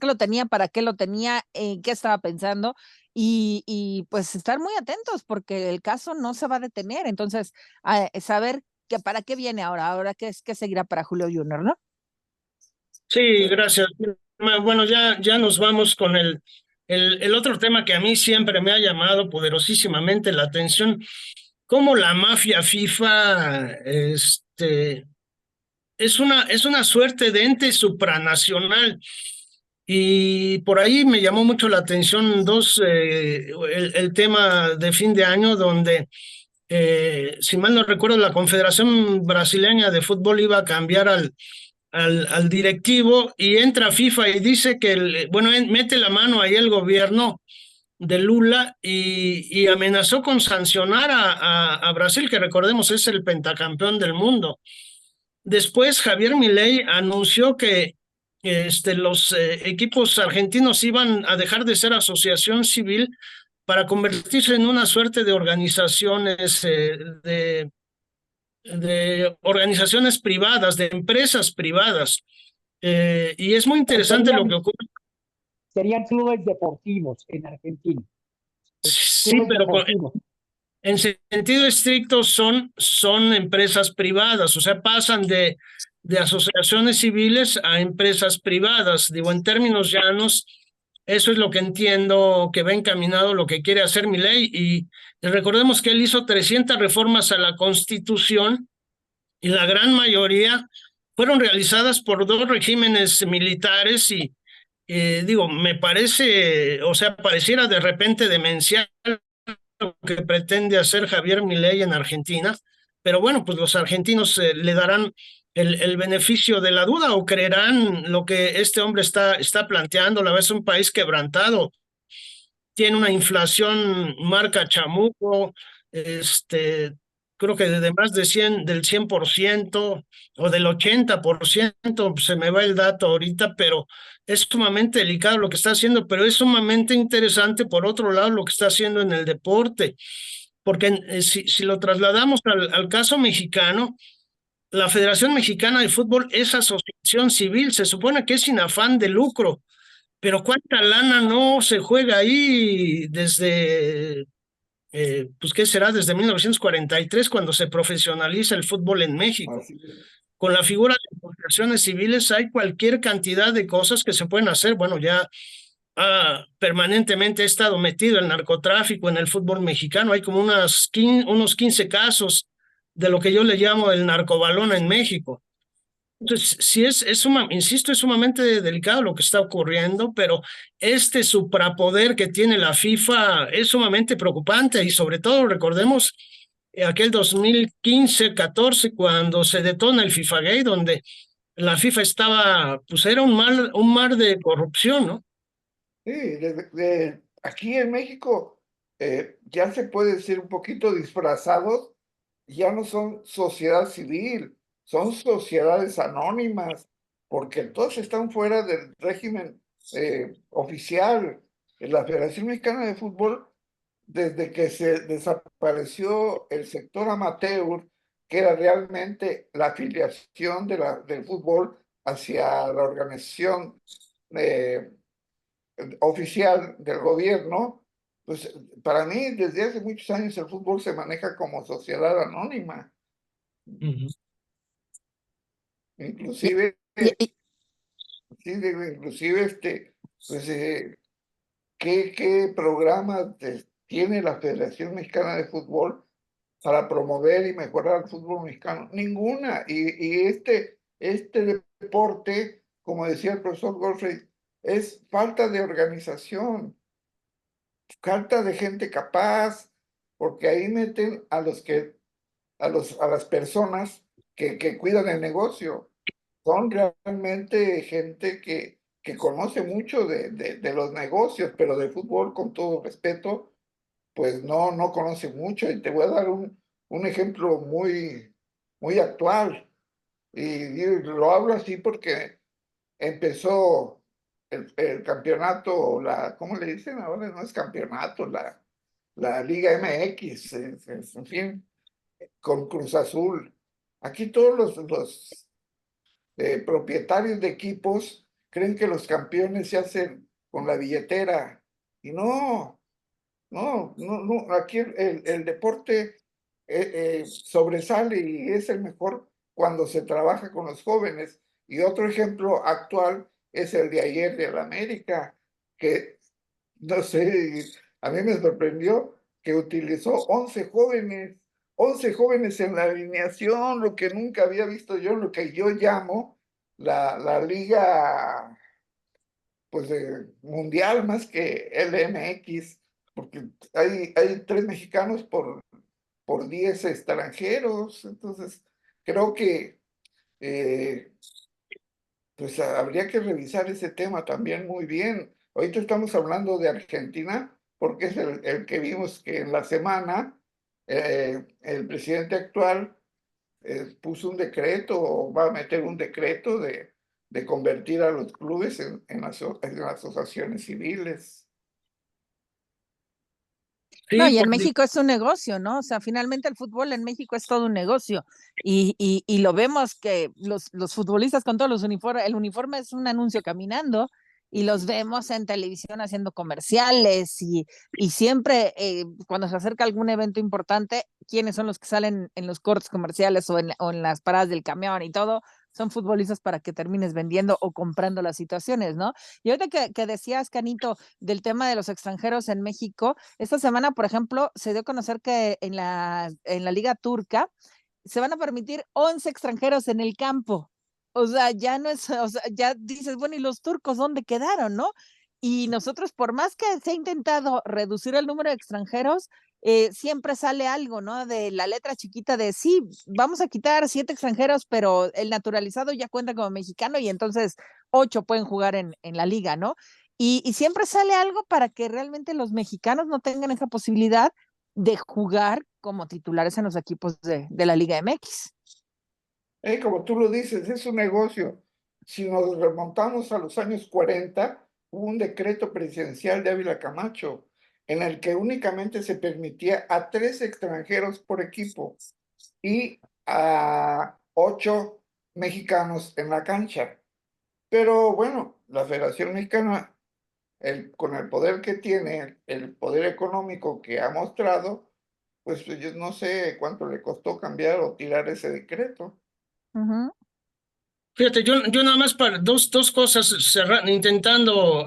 lo tenía, para qué lo tenía, qué estaba pensando, y pues estar muy atentos, porque el caso no se va a detener. Entonces, saber que para qué viene ahora qué seguirá para Julio Junior, ¿no? Sí, gracias. Bueno, ya nos vamos con el otro tema que a mí siempre me ha llamado poderosísimamente la atención, cómo la mafia FIFA es una suerte de ente supranacional. Y por ahí me llamó mucho la atención el tema de fin de año donde, si mal no recuerdo, la Confederación Brasileña de Fútbol iba a cambiar al directivo y entra FIFA y dice que, mete la mano ahí el gobierno de Lula y amenazó con sancionar a Brasil, que recordemos es el pentacampeón del mundo. Después Javier Milei anunció que los equipos argentinos iban a dejar de ser asociación civil para convertirse en una suerte de organizaciones de organizaciones privadas, de empresas privadas. Y es muy interesante lo que ocurre. Serían clubes deportivos en Argentina. Sí, Clubes pero deportivos. en sentido estricto son empresas privadas, o sea, pasan de asociaciones civiles a empresas privadas. Digo, en términos llanos, eso es lo que entiendo que va encaminado lo que quiere hacer Milei. Y recordemos que él hizo 300 reformas a la Constitución y la gran mayoría fueron realizadas por dos regímenes militares y digo, me parece, o sea, pareciera de repente demencial lo que pretende hacer Javier Milei en Argentina, pero bueno, pues los argentinos le darán el beneficio de la duda o creerán lo que este hombre está planteando. La verdad es un país quebrantado, tiene una inflación marca chamuco, creo que de más de del 100% o del 80%, se me va el dato ahorita, pero es sumamente delicado lo que está haciendo, pero es sumamente interesante por otro lado lo que está haciendo en el deporte, porque si lo trasladamos al caso mexicano, la Federación Mexicana de Fútbol es asociación civil, se supone que es sin afán de lucro, pero cuánta lana no se juega ahí desde, pues qué será, desde 1943 cuando se profesionaliza el fútbol en México. Así es. Con la figura de asociaciones civiles hay cualquier cantidad de cosas que se pueden hacer. Bueno, ya permanentemente he estado metido en el narcotráfico en el fútbol mexicano. Hay como unos 15 casos de lo que yo le llamo el narcobalón en México. Entonces, sí insisto, es sumamente delicado lo que está ocurriendo, pero este suprapoder que tiene la FIFA es sumamente preocupante y sobre todo recordemos aquel 2015-14 cuando se detona el FIFA Gate, donde la FIFA estaba, pues era un mar de corrupción, ¿no? Sí, aquí en México ya se puede decir un poquito disfrazados, ya no son sociedad civil, son sociedades anónimas, porque todas están fuera del régimen oficial. La Federación Mexicana de Fútbol, desde que se desapareció el sector amateur, que era realmente la afiliación del fútbol hacia la organización oficial del gobierno, pues para mí desde hace muchos años el fútbol se maneja como sociedad anónima. Inclusive, sí, digo, inclusive pues, ¿qué programas tiene la Federación Mexicana de Fútbol para promover y mejorar el fútbol mexicano? Ninguna. Y este deporte, como decía el profesor Gottfried, es falta de organización, falta de gente capaz, porque ahí meten a las personas que cuidan el negocio. Son realmente gente que conoce mucho de los negocios, pero de fútbol, con todo respeto, pues no conoce mucho. Y te voy a dar un ejemplo muy actual. Y lo hablo así porque empezó el campeonato, ¿cómo le dicen ahora? No es campeonato, la Liga MX, en fin, con Cruz Azul. Aquí todos los propietarios de equipos creen que los campeones se hacen con la billetera. Y no, aquí el deporte sobresale y es el mejor cuando se trabaja con los jóvenes. Y otro ejemplo actual es el de ayer de la América, que no sé, a mí me sorprendió que utilizó 11 jóvenes en la alineación, lo que nunca había visto yo, lo que yo llamo la liga pues mundial más que LMX, porque hay 3 mexicanos por 10 extranjeros. Entonces creo que pues habría que revisar ese tema también muy bien. Ahorita estamos hablando de Argentina, porque es el que vimos que en la semana el presidente actual puso un decreto, o va a meter un decreto de convertir a los clubes en asociaciones civiles. No, Sí, y en por- México es un negocio, ¿no? O sea, finalmente el fútbol en México es todo un negocio. Y lo vemos que los futbolistas con todos los uniformes, el uniforme es un anuncio caminando y los vemos en televisión haciendo comerciales y siempre cuando se acerca algún evento importante, ¿quiénes son los que salen en los cortes comerciales o en las paradas del camión y todo? Son futbolistas para que termines vendiendo o comprando las situaciones, ¿no? Y ahorita que decías, Canito, del tema de los extranjeros en México, esta semana, por ejemplo, se dio a conocer que en la Liga Turca se van a permitir 11 extranjeros en el campo. O sea, ya no es, o sea, ya dices, bueno, ¿y los turcos dónde quedaron, no? Y nosotros, por más que se ha intentado reducir el número de extranjeros, siempre sale algo, ¿no? De la letra chiquita de sí, vamos a quitar 7 extranjeros, pero el naturalizado ya cuenta como mexicano y entonces 8 pueden jugar en la liga, ¿no? Y siempre sale algo para que realmente los mexicanos no tengan esa posibilidad de jugar como titulares en los equipos de la Liga MX. Como tú lo dices, es un negocio. Si nos remontamos a los años 40, hubo un decreto presidencial de Ávila Camacho en el que únicamente se permitía a 3 extranjeros por equipo y a 8 mexicanos en la cancha. Pero bueno, la Federación Mexicana, con el poder que tiene, el poder económico que ha mostrado, pues yo no sé cuánto le costó cambiar o tirar ese decreto. Fíjate, yo nada más para dos cosas, intentando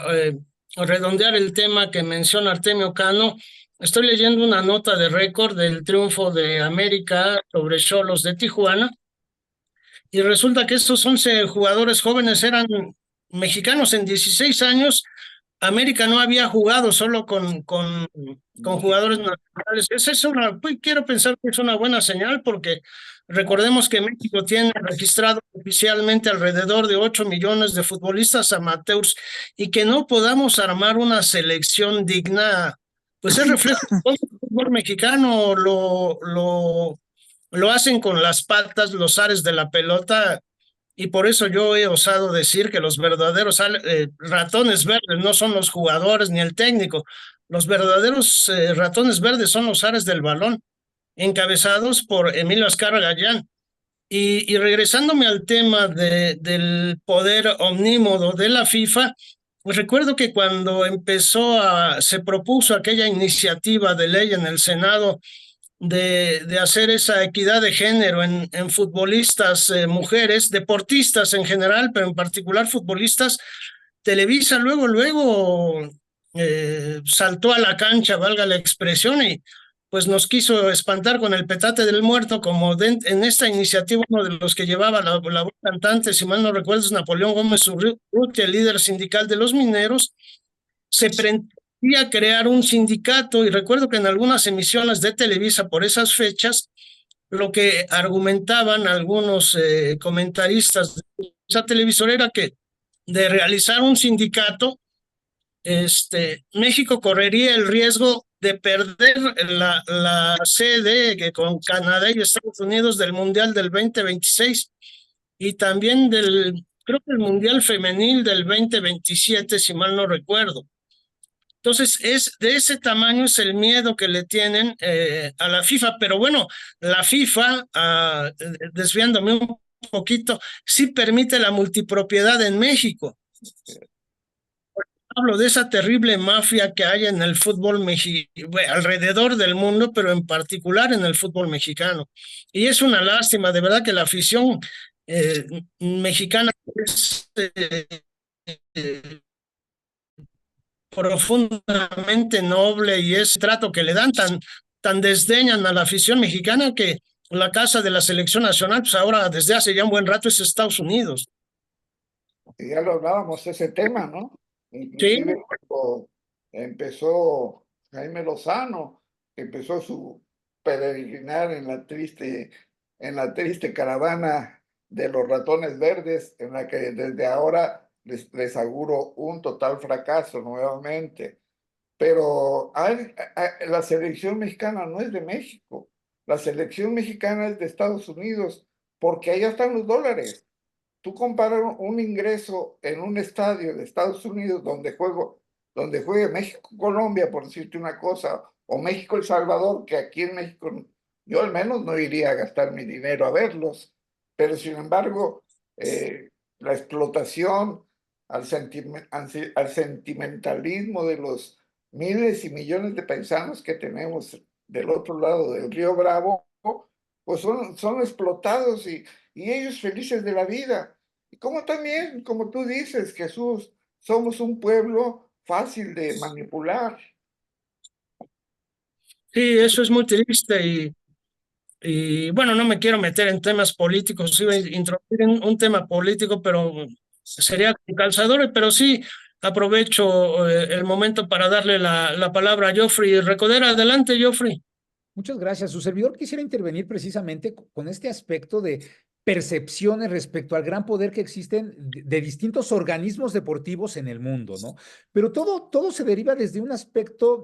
redondear el tema que menciona Artemio Cano. Estoy leyendo una nota de récord del triunfo de América sobre Xolos de Tijuana, y resulta que estos 11 jugadores jóvenes eran mexicanos en 16 años. América no había jugado solo con jugadores nacionales. Esa es quiero pensar que es una buena señal, porque recordemos que México tiene registrado oficialmente alrededor de 8 millones de futbolistas amateurs, y que no podamos armar una selección digna, pues es reflejo de cómo el fútbol mexicano lo lo hacen con las patas, los ares de la pelota, y por eso yo he osado decir que los verdaderos ratones verdes no son los jugadores ni el técnico. Los verdaderos ratones verdes son los ares del balón, encabezados por Emilio Azcárraga Gallán. Y regresándome al tema del poder omnímodo de la FIFA, pues recuerdo que cuando se propuso aquella iniciativa de ley en el Senado de hacer esa equidad de género en futbolistas, mujeres, deportistas en general, pero en particular futbolistas, Televisa luego saltó a la cancha, valga la expresión, y pues nos quiso espantar con el petate del muerto, como en esta iniciativa uno de los que llevaba la voz cantante, si mal no recuerdo, es Napoleón Gómez Urrutia, el líder sindical de los mineros, se pretendía crear un sindicato, y recuerdo que en algunas emisiones de Televisa por esas fechas, lo que argumentaban algunos comentaristas de esa televisora era que de realizar un sindicato, México correría el riesgo de perder la sede que con Canadá y Estados Unidos del Mundial del 2026 y también creo que el Mundial Femenil del 2027, si mal no recuerdo. Entonces, de ese tamaño es el miedo que le tienen a la FIFA. Pero bueno, la FIFA, desviándome un poquito, sí permite la multipropiedad en México. Hablo de esa terrible mafia que hay en el fútbol alrededor del mundo, pero en particular en el fútbol mexicano. Y es una lástima, de verdad, que la afición mexicana es profundamente noble, y ese trato que le dan tan desdeñan a la afición mexicana, que la casa de la selección nacional, pues ahora desde hace ya un buen rato es Estados Unidos. Y ya lo hablábamos ese tema, ¿no? Inclusive Sí. cuando empezó Jaime Lozano, empezó su peregrinar en la triste caravana de los ratones verdes, en la que desde ahora les auguro un total fracaso nuevamente. Pero la selección mexicana no es de México, la selección mexicana es de Estados Unidos, porque allá están los dólares. Tú comparas un ingreso en un estadio de Estados Unidos donde juegue México-Colombia, por decirte una cosa, o México-El Salvador, que aquí en México yo al menos no iría a gastar mi dinero a verlos, pero sin embargo, la explotación al sentimentalismo de los miles y millones de paisanos que tenemos del otro lado del Río Bravo, pues son explotados y ellos felices de la vida. Y como también, como tú dices, Jesús, somos un pueblo fácil de manipular. Sí, eso es muy triste, y bueno, no me quiero meter en temas políticos, iba a introducir un tema político, pero sería calzador, pero sí aprovecho el momento para darle la palabra a Joffrey Recodera. Adelante, Joffrey. Muchas gracias. Su servidor quisiera intervenir precisamente con este aspecto de percepciones respecto al gran poder que existen de distintos organismos deportivos en el mundo, ¿no? Pero todo se deriva desde un aspecto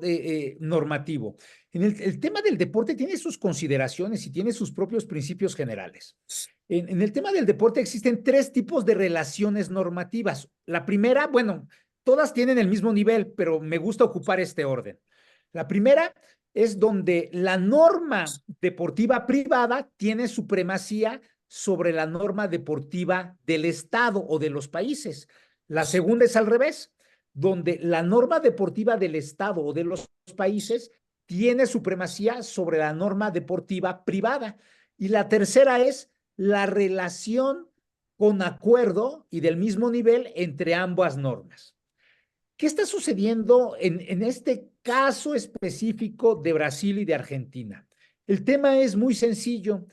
normativo. El tema del deporte tiene sus consideraciones y tiene sus propios principios generales. En el tema del deporte existen 3 tipos de relaciones normativas. La primera, bueno, todas tienen el mismo nivel, pero me gusta ocupar este orden. La primera es donde la norma deportiva privada tiene supremacía sobre la norma deportiva del Estado o de los países. La segunda es al revés, donde la norma deportiva del Estado o de los países tiene supremacía sobre la norma deportiva privada. Y la tercera es la relación con acuerdo y del mismo nivel entre ambas normas. ¿Qué está sucediendo en este caso específico de Brasil y de Argentina? El tema es muy sencillo.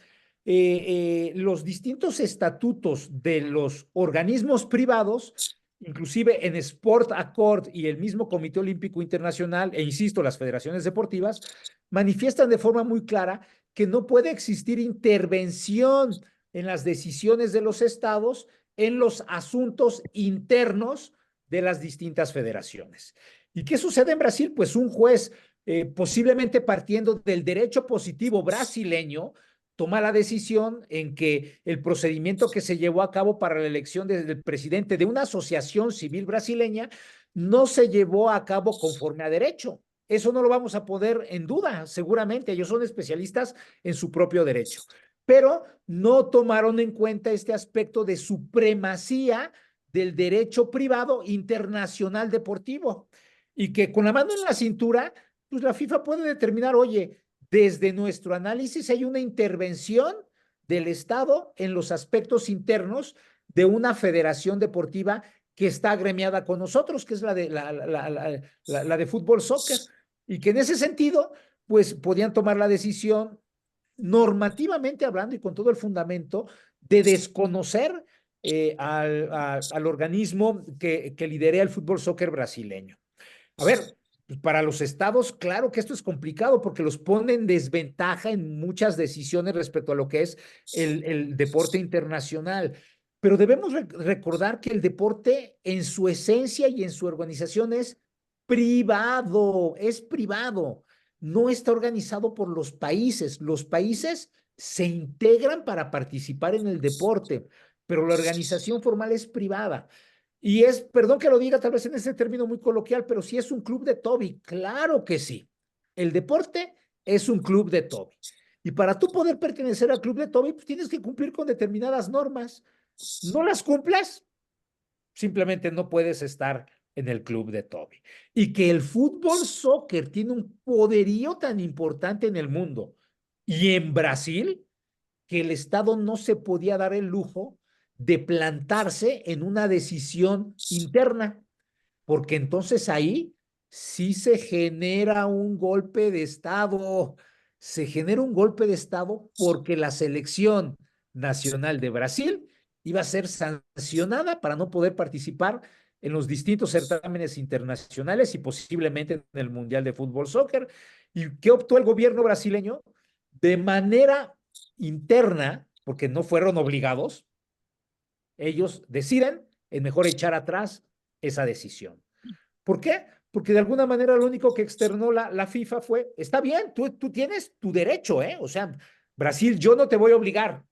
Los distintos estatutos de los organismos privados, inclusive en Sport Accord y el mismo Comité Olímpico Internacional, e insisto, las federaciones deportivas, manifiestan de forma muy clara que no puede existir intervención en las decisiones de los estados en los asuntos internos de las distintas federaciones. ¿Y qué sucede en Brasil? Pues un juez, posiblemente partiendo del derecho positivo brasileño, toma la decisión en que el procedimiento que se llevó a cabo para la elección del presidente de una asociación civil brasileña no se llevó a cabo conforme a derecho. Eso no lo vamos a poner en duda, seguramente. Ellos son especialistas en su propio derecho, pero no tomaron en cuenta este aspecto de supremacía del derecho privado internacional deportivo y que con la mano en la cintura, pues la FIFA puede determinar, oye, desde nuestro análisis hay una intervención del Estado en los aspectos internos de una federación deportiva que está agremiada con nosotros, que es la de fútbol soccer, y que en ese sentido, pues podían tomar la decisión normativamente hablando y con todo el fundamento de desconocer al organismo que lidera el fútbol soccer brasileño. A ver, pues para los estados, claro que esto es complicado porque los pone en desventaja en muchas decisiones respecto a lo que es el deporte internacional. Pero debemos recordar que el deporte en su esencia y en su organización es privado, no está organizado por los países. Los países se integran para participar en el deporte, pero la organización formal es privada. Y es, perdón que lo diga tal vez en ese término muy coloquial, pero sí es un club de Toby, claro que sí. El deporte es un club de Toby. Y para tú poder pertenecer al club de Toby, pues tienes que cumplir con determinadas normas. No las cumplas, simplemente no puedes estar en el club de Toby. Y que el fútbol soccer tiene un poderío tan importante en el mundo y en Brasil, que el Estado no se podía dar el lujo de plantarse en una decisión interna, porque entonces ahí sí se genera un golpe de Estado, se genera un golpe de Estado porque la selección nacional de Brasil iba a ser sancionada para no poder participar en los distintos certámenes internacionales y posiblemente en el Mundial de Fútbol Soccer. ¿Y qué optó el gobierno brasileño? De manera interna, porque no fueron obligados, ellos deciden en mejor echar atrás esa decisión. ¿Por qué? Porque de alguna manera lo único que externó la FIFA fue, está bien, tú tienes tu derecho, ¿eh? O sea, Brasil, yo no te voy a obligar.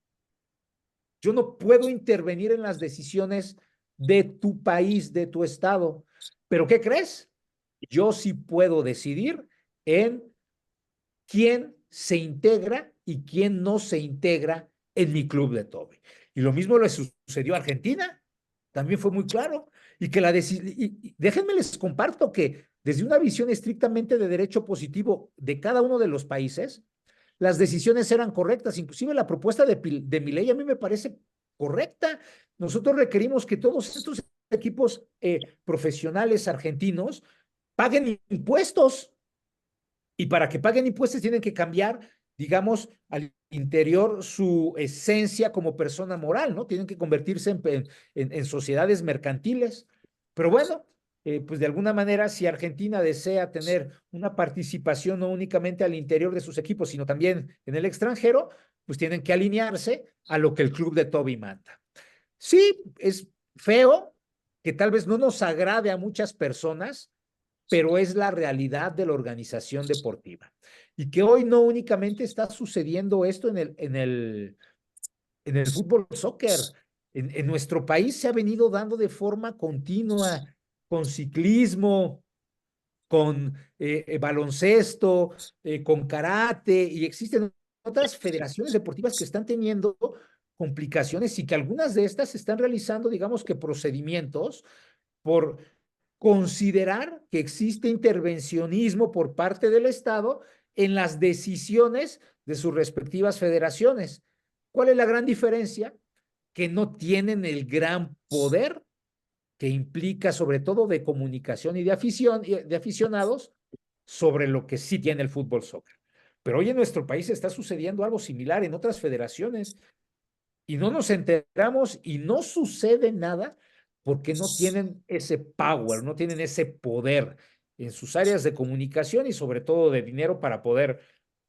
Yo no puedo intervenir en las decisiones de tu país, de tu estado. ¿Pero qué crees? Yo sí puedo decidir en quién se integra y quién no se integra en mi club de Toby. Y lo mismo le sucedió a Argentina, también fue muy claro. Y que déjenme les comparto que desde una visión estrictamente de derecho positivo de cada uno de los países, las decisiones eran correctas, inclusive la propuesta de Milei a mí me parece correcta. Nosotros requerimos que todos estos equipos profesionales argentinos paguen impuestos, y para que paguen impuestos tienen que cambiar, digamos, al interior su esencia como persona moral, ¿no? Tienen que convertirse en sociedades mercantiles. Pero bueno, pues de alguna manera, si Argentina desea tener una participación no únicamente al interior de sus equipos, sino también en el extranjero, pues tienen que alinearse a lo que el club de Toby manda. Sí, es feo, que tal vez no nos agrade a muchas personas, pero es la realidad de la organización deportiva. Y que hoy no únicamente está sucediendo esto en el fútbol soccer. En nuestro país se ha venido dando de forma continua, con ciclismo, con baloncesto, con karate, y existen otras federaciones deportivas que están teniendo complicaciones y que algunas de estas están realizando, digamos que procedimientos por considerar que existe intervencionismo por parte del Estado en las decisiones de sus respectivas federaciones. ¿Cuál es la gran diferencia? Que no tienen el gran poder que implica sobre todo de comunicación y de aficionados sobre lo que sí tiene el fútbol soccer. Pero hoy en nuestro país está sucediendo algo similar en otras federaciones y no nos enteramos y no sucede nada porque no tienen ese power, no tienen ese poder en sus áreas de comunicación y sobre todo de dinero para poder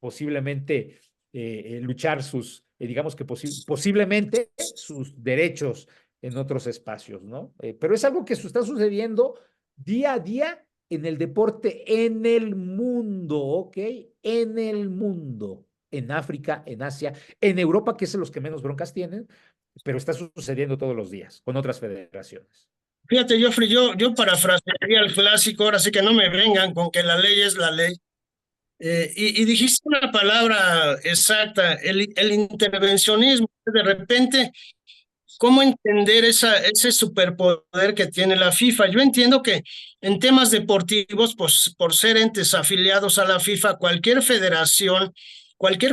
posiblemente luchar sus, digamos que posiblemente sus derechos en otros espacios, ¿no? Pero es algo que está sucediendo día a día en el deporte en el mundo, ¿ok? En el mundo. en África, en Asia, en Europa, que es los que menos broncas tienen, pero está sucediendo todos los días con otras federaciones. Fíjate, Joffrey, yo parafrasearía el clásico, ahora sí que no me vengan con que la ley es la ley. Y dijiste una palabra exacta, el intervencionismo. De repente, ¿cómo entender ese superpoder que tiene la FIFA? Yo entiendo que en temas deportivos, pues por ser entes afiliados a la FIFA, cualquier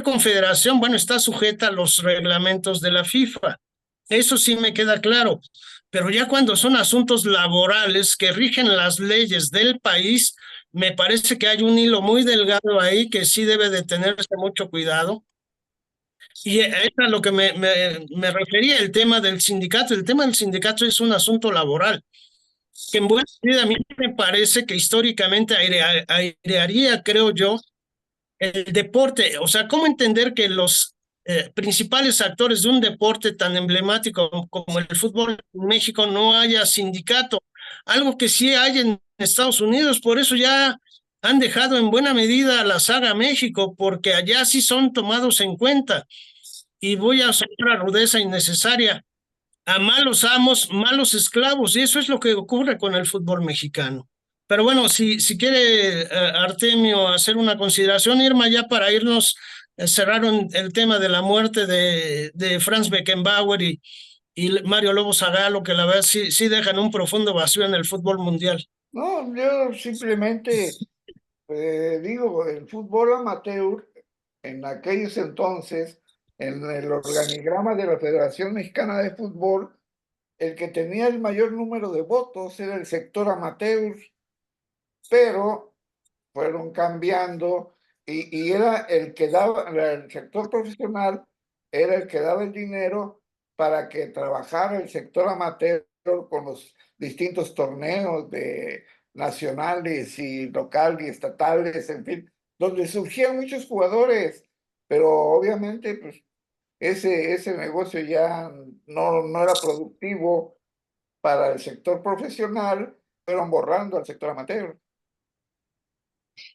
confederación, bueno, está sujeta a los reglamentos de la FIFA. Eso sí me queda claro. Pero ya cuando son asuntos laborales que rigen las leyes del país, me parece que hay un hilo muy delgado ahí que sí debe de tenerse mucho cuidado. Y es a lo que me refería el tema del sindicato. El tema del sindicato es un asunto laboral, que en buena medida a mí me parece que históricamente airearía, creo yo, el deporte. O sea, ¿cómo entender que los principales actores de un deporte tan emblemático como el fútbol en México no haya sindicato? Algo que sí hay en Estados Unidos, por eso ya han dejado en buena medida la saga México, porque allá sí son tomados en cuenta. Y voy a usar una rudeza innecesaria: a malos amos, malos esclavos, y eso es lo que ocurre con el fútbol mexicano. Pero bueno, si quiere Artemio hacer una consideración, Irma, ya para irnos, cerraron el tema de la muerte de Franz Beckenbauer y Mario Lobo Zagallo, que la verdad sí dejan un profundo vacío en el fútbol mundial. No, yo simplemente digo, el fútbol amateur en aquellos entonces, en el organigrama de la Federación Mexicana de Fútbol, el que tenía el mayor número de votos era el sector amateur, pero fueron cambiando y era el que daba, el sector profesional era el que daba el dinero para que trabajara el sector amateur con los distintos torneos de nacionales y locales y estatales, en fin, donde surgían muchos jugadores, pero obviamente pues ese negocio ya no era productivo para el sector profesional, fueron borrando al sector amateur.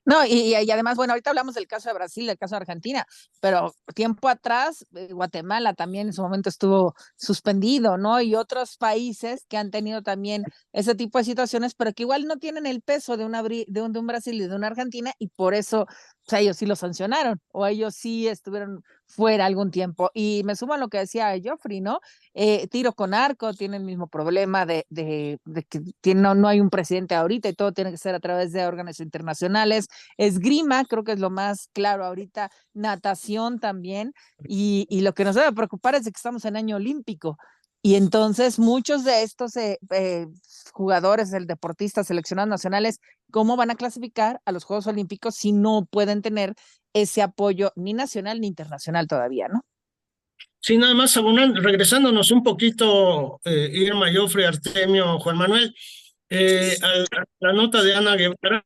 No, y además, bueno, ahorita hablamos del caso de Brasil, del caso de Argentina, pero tiempo atrás, Guatemala también en su momento estuvo suspendido, ¿no? Y otros países que han tenido también ese tipo de situaciones, pero que igual no tienen el peso de un Brasil y de una Argentina, y por eso, o sea, ellos sí lo sancionaron, o ellos sí estuvieron fuera algún tiempo. Y me sumo a lo que decía Joffrey, ¿no? Tiro con arco tiene el mismo problema de que no hay un presidente ahorita y todo tiene que ser a través de órganos internacionales. Esgrima, creo que es lo más claro ahorita, natación también, y lo que nos debe preocupar es de que estamos en año olímpico. Y entonces muchos de estos jugadores, deportistas seleccionados nacionales, ¿cómo van a clasificar a los Juegos Olímpicos si no pueden tener ese apoyo ni nacional ni internacional todavía, ¿no? Sí, nada más regresándonos un poquito, Irma, Joffrey, Artemio, Juan Manuel, a la nota de Ana Guevara.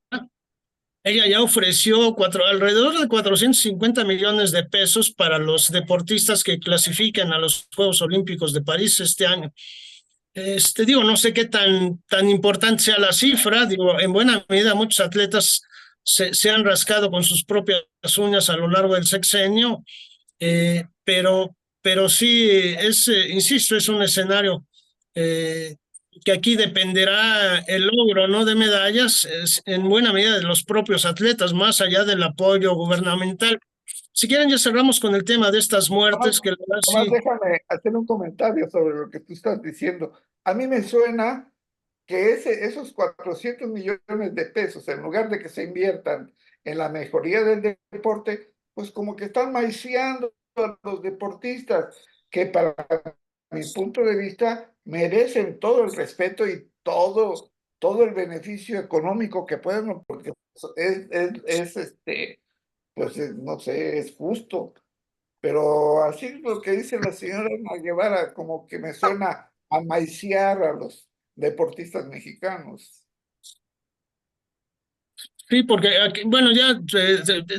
Ella ya ofreció alrededor de 450 millones de pesos para los deportistas que clasifiquen a los Juegos Olímpicos de París este año. Digo, no sé qué tan importante sea la cifra. Digo, en buena medida muchos atletas se han rascado con sus propias uñas a lo largo del sexenio, pero sí, insisto, es un escenario que aquí dependerá el logro, ¿no?, de medallas, en buena medida de los propios atletas, más allá del apoyo gubernamental. Si quieren, ya cerramos con el tema de estas muertes, que la verdad sí. Déjame hacer un comentario sobre lo que tú estás diciendo. A mí me suena que esos 400 millones de pesos, en lugar de que se inviertan en la mejoría del deporte, pues como que están maiciando a los deportistas, que para mi punto de vista merecen todo el respeto y todo el beneficio económico que pueden, porque pues no sé, es justo. Pero así lo que dice la señora Ana Guevara, como que me suena a maiciar a los deportistas mexicanos. Sí, porque aquí, bueno, ya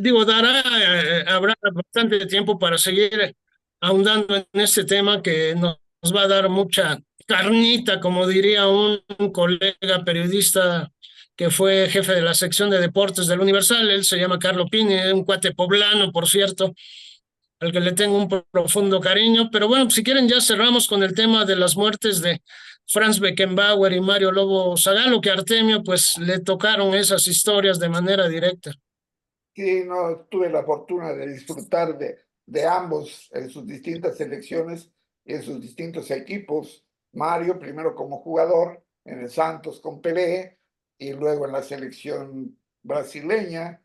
digo, habrá bastante tiempo para seguir ahondando en este tema que nos va a dar mucha carnita, como diría un colega periodista que fue jefe de la sección de deportes del Universal. Él se llama Carlo Pini, un cuate poblano, por cierto, al que le tengo un profundo cariño. Pero bueno, si quieren ya cerramos con el tema de las muertes de Franz Beckenbauer y Mario Lobo Zagallo, que a Artemio pues le tocaron esas historias de manera directa. Sí, no, tuve la fortuna de disfrutar de ambos en sus distintas selecciones y en sus distintos equipos. Mario, primero como jugador en el Santos con Pelé, y luego en la selección brasileña,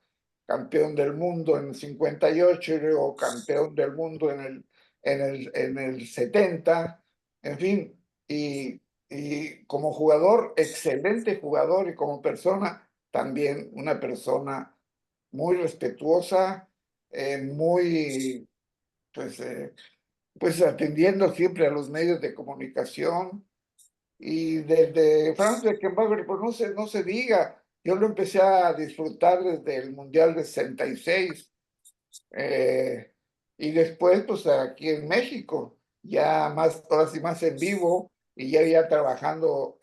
campeón del mundo en el 58 y luego campeón del mundo en el 70, en fin, y como jugador, excelente jugador, y como persona, también una persona muy respetuosa, muy, pues, pues atendiendo siempre a los medios de comunicación. Y desde Franz Beckenbauer, pues no se diga, yo lo empecé a disfrutar desde el Mundial de 66, y después, pues aquí en México, ya más, ahora sí más en vivo, y ya trabajando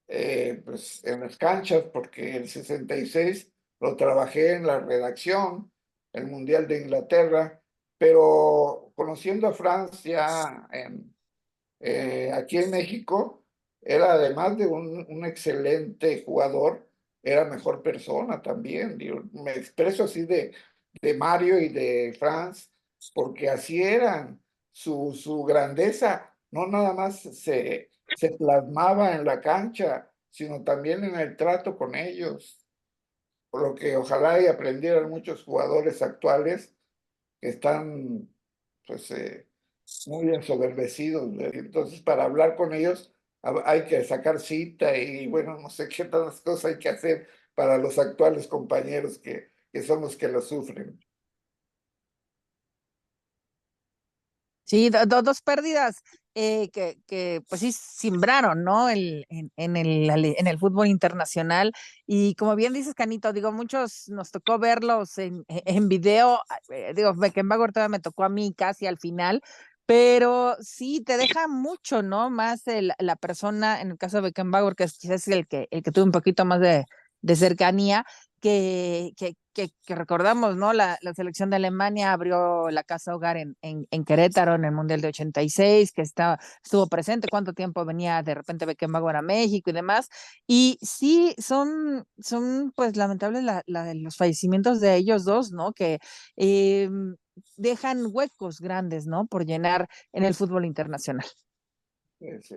pues en las canchas, porque el 66 lo trabajé en la redacción, el Mundial de Inglaterra, pero conociendo a Francia aquí en México, era además de un excelente jugador, era mejor persona también. Digo, me expreso así de Mario y de Franz, porque así eran. Su grandeza no nada más se plasmaba en la cancha, sino también en el trato con ellos. Por lo que ojalá y aprendieran muchos jugadores actuales que están, pues, muy ensoberbecidos. Entonces, para hablar con ellos hay que sacar cita y, bueno, no sé qué tantas cosas hay que hacer para los actuales compañeros que son los que lo sufren. Sí, dos pérdidas que pues sí simbraron, ¿no? En el fútbol internacional. Y como bien dices, Canito, digo, muchos nos tocó verlos en video. Digo, Beckenbauer todavía me tocó a mí casi al final, pero sí te deja mucho, ¿no? Más la persona, en el caso de Beckenbauer, que es quizás el que tuvo un poquito más de cercanía, que recordamos, ¿no? La selección de Alemania abrió la casa hogar en Querétaro en el Mundial de 86, que estuvo presente, cuánto tiempo venía de repente Beckenbauer a México y demás. Y sí, son pues lamentables los fallecimientos de ellos dos, ¿no? Que dejan huecos grandes, ¿no? Por llenar en el fútbol internacional. Sí.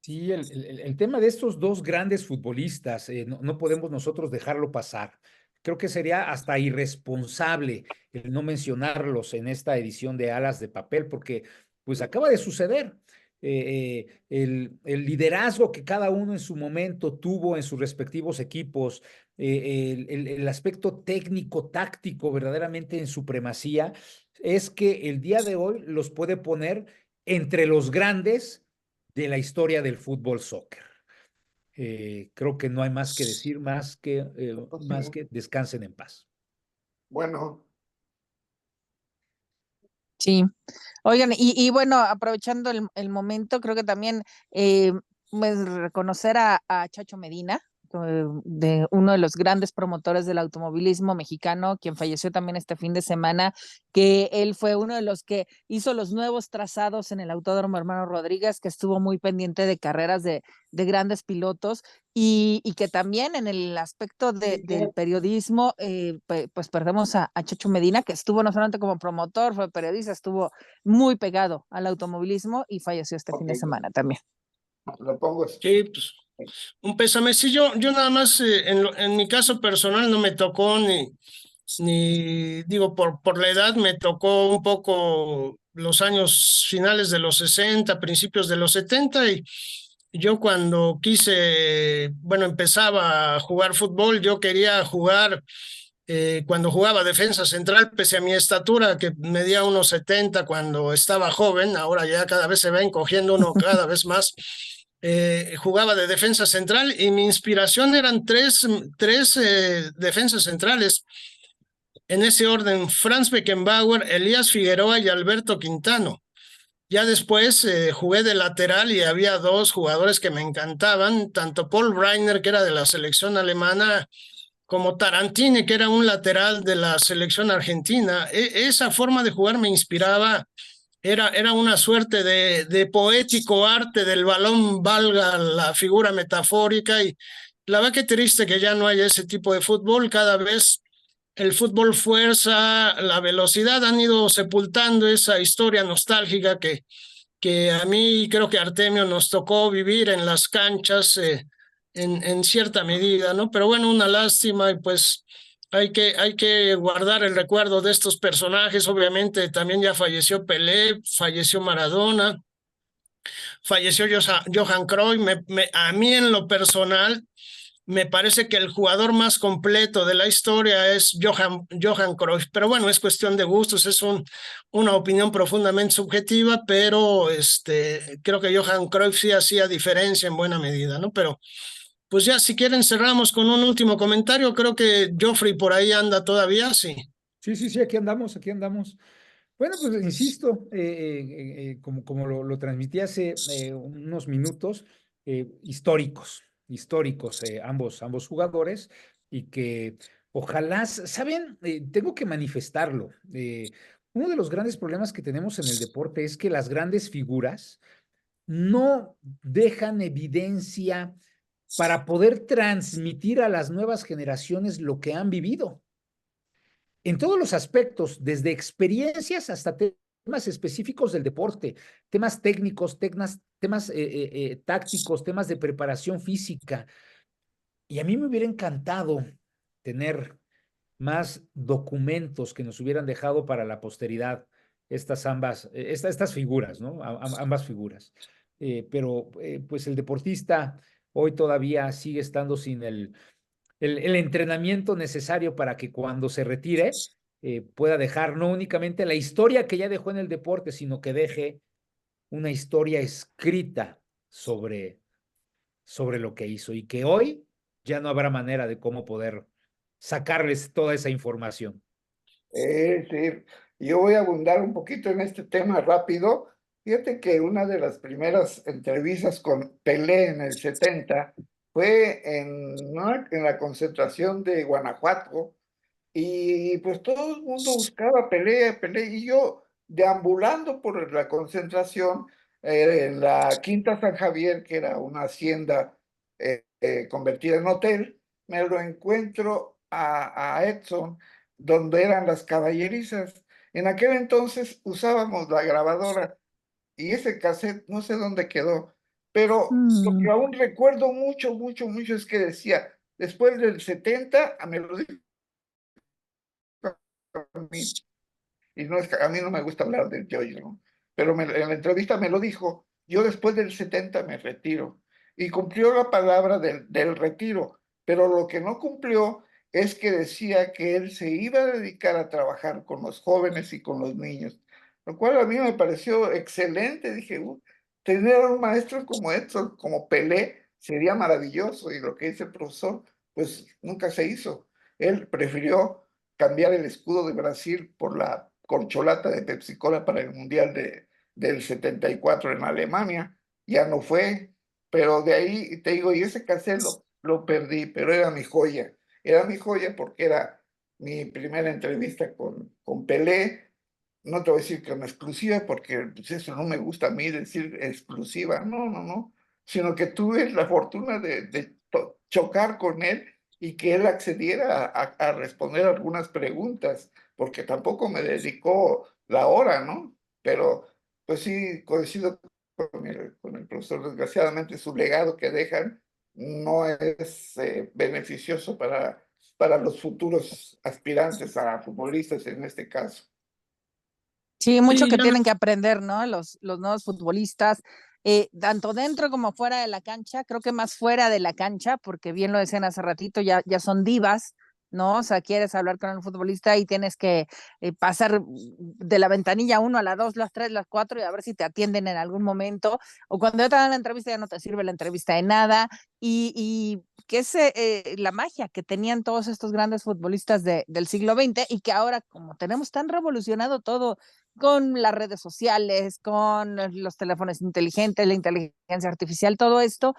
Sí, el tema de estos dos grandes futbolistas, no podemos nosotros dejarlo pasar. Creo que sería hasta irresponsable el no mencionarlos en esta edición de Alas de Papel, porque pues acaba de suceder. El liderazgo que cada uno en su momento tuvo en sus respectivos equipos, el aspecto técnico, táctico, verdaderamente en supremacía, es que el día de hoy los puede poner entre los grandes de la historia del fútbol soccer. Creo que no hay más que decir, más que descansen en paz. Bueno, Sí. Oigan, y bueno, aprovechando el momento, creo que también pues, reconocer a Chacho Medina, de uno de los grandes promotores del automovilismo mexicano, quien falleció también este fin de semana, que él fue uno de los que hizo los nuevos trazados en el Autódromo Hermano Rodríguez, que estuvo muy pendiente de carreras de grandes pilotos, y que también en el aspecto del periodismo, pues perdemos a Chacho Medina, que estuvo no solamente como promotor, fue periodista, estuvo muy pegado al automovilismo y falleció este fin de semana también. lo pongo. Sí, pues un pésame. Sí, yo nada más, en mi caso personal no me tocó ni digo, por la edad me tocó un poco los años finales de los 60, principios de los 70, y yo cuando quise, bueno, empezaba a jugar fútbol, yo quería jugar cuando jugaba defensa central, pese a mi estatura, que medía 1,70 cuando estaba joven, ahora ya cada vez se va encogiendo uno cada vez más. Jugaba de defensa central y mi inspiración eran tres defensas centrales. En ese orden, Franz Beckenbauer, Elías Figueroa y Alberto Quintano. Ya después jugué de lateral y había dos jugadores que me encantaban, tanto Paul Breitner, que era de la selección alemana, como Tarantini, que era un lateral de la selección argentina. Esa forma de jugar me inspiraba, era una suerte de poético arte del balón, valga la figura metafórica, y la verdad que triste que ya no haya ese tipo de fútbol. Cada vez el fútbol fuerza, la velocidad han ido sepultando esa historia nostálgica que a mí creo que Artemio nos tocó vivir en las canchas en cierta medida, ¿no? Pero bueno, una lástima y pues hay que guardar el recuerdo de estos personajes. Obviamente también ya falleció Pelé, falleció Maradona, falleció Johan Cruyff. A mí en lo personal me parece que el jugador más completo de la historia es Johan Cruyff, pero bueno, es cuestión de gustos, es una opinión profundamente subjetiva, pero creo que Johan Cruyff sí hacía diferencia en buena medida, ¿no? Pero pues ya, si quieren cerramos con un último comentario. Creo que Joffrey por ahí anda todavía, sí. Sí, aquí andamos, aquí andamos. Bueno, pues insisto, como lo transmití hace unos minutos, históricos, ambos jugadores, y que ojalá, ¿saben? Tengo que manifestarlo. Uno de los grandes problemas que tenemos en el deporte es que las grandes figuras no dejan evidencia para poder transmitir a las nuevas generaciones lo que han vivido en todos los aspectos, desde experiencias hasta temas específicos del deporte, temas técnicos, temas tácticos, temas de preparación física. Y a mí me hubiera encantado tener más documentos que nos hubieran dejado para la posteridad estas figuras, ¿no? Ambas figuras. Pero pues el deportista hoy todavía sigue estando sin el entrenamiento necesario para que cuando se retire pueda dejar no únicamente la historia que ya dejó en el deporte, sino que deje una historia escrita sobre lo que hizo y que hoy ya no habrá manera de cómo poder sacarles toda esa información. Sí, yo voy a abundar un poquito en este tema rápido. Fíjate que una de las primeras entrevistas con Pelé en el 70 fue en la concentración de Guanajuato, y pues todo el mundo buscaba Pelé, y yo deambulando por la concentración en la Quinta San Javier, que era una hacienda convertida en hotel, me lo encuentro a Edson, donde eran las caballerizas. En aquel entonces usábamos la grabadora y ese cassette no sé dónde quedó, pero lo que aún recuerdo mucho es que decía, después del 70, me lo dijo a mí, y no es que a mí no me gusta hablar del yo-yo, ¿no? Pero en la entrevista me lo dijo, yo después del 70 me retiro, y cumplió la palabra del retiro, pero lo que no cumplió es que decía que él se iba a dedicar a trabajar con los jóvenes y con los niños, lo cual a mí me pareció excelente. Dije, tener a un maestro como Edson, como Pelé, sería maravilloso, y lo que dice el profesor, pues nunca se hizo. Él prefirió cambiar el escudo de Brasil por la corcholata de Pepsi-Cola para el Mundial del 74 en Alemania. Ya no fue, pero de ahí, te digo, y ese cassette lo perdí, pero era mi joya. Era mi joya porque era mi primera entrevista con Pelé. No te voy a decir que una exclusiva, porque pues, eso no me gusta a mí decir exclusiva, no, sino que tuve la fortuna de chocar con él y que él accediera a responder algunas preguntas, porque tampoco me dedicó la hora, ¿no? Pero pues sí, coincido con el profesor. Desgraciadamente su legado que dejan no es beneficioso para los futuros aspirantes a futbolistas en este caso. Sí, mucho Sí, que ya tienen que aprender, ¿no? Los nuevos futbolistas, tanto dentro como fuera de la cancha, creo que más fuera de la cancha, porque bien lo decían hace ratito, ya son divas, ¿no? O sea, quieres hablar con un futbolista y tienes que pasar de la ventanilla 1 a la 2, las 3, las 4 y a ver si te atienden en algún momento, o cuando ya te dan la entrevista ya no te sirve la entrevista de nada, y que es la magia que tenían todos estos grandes futbolistas del siglo XX y que ahora, como tenemos tan revolucionado todo con las redes sociales, con los teléfonos inteligentes, la inteligencia artificial, todo esto,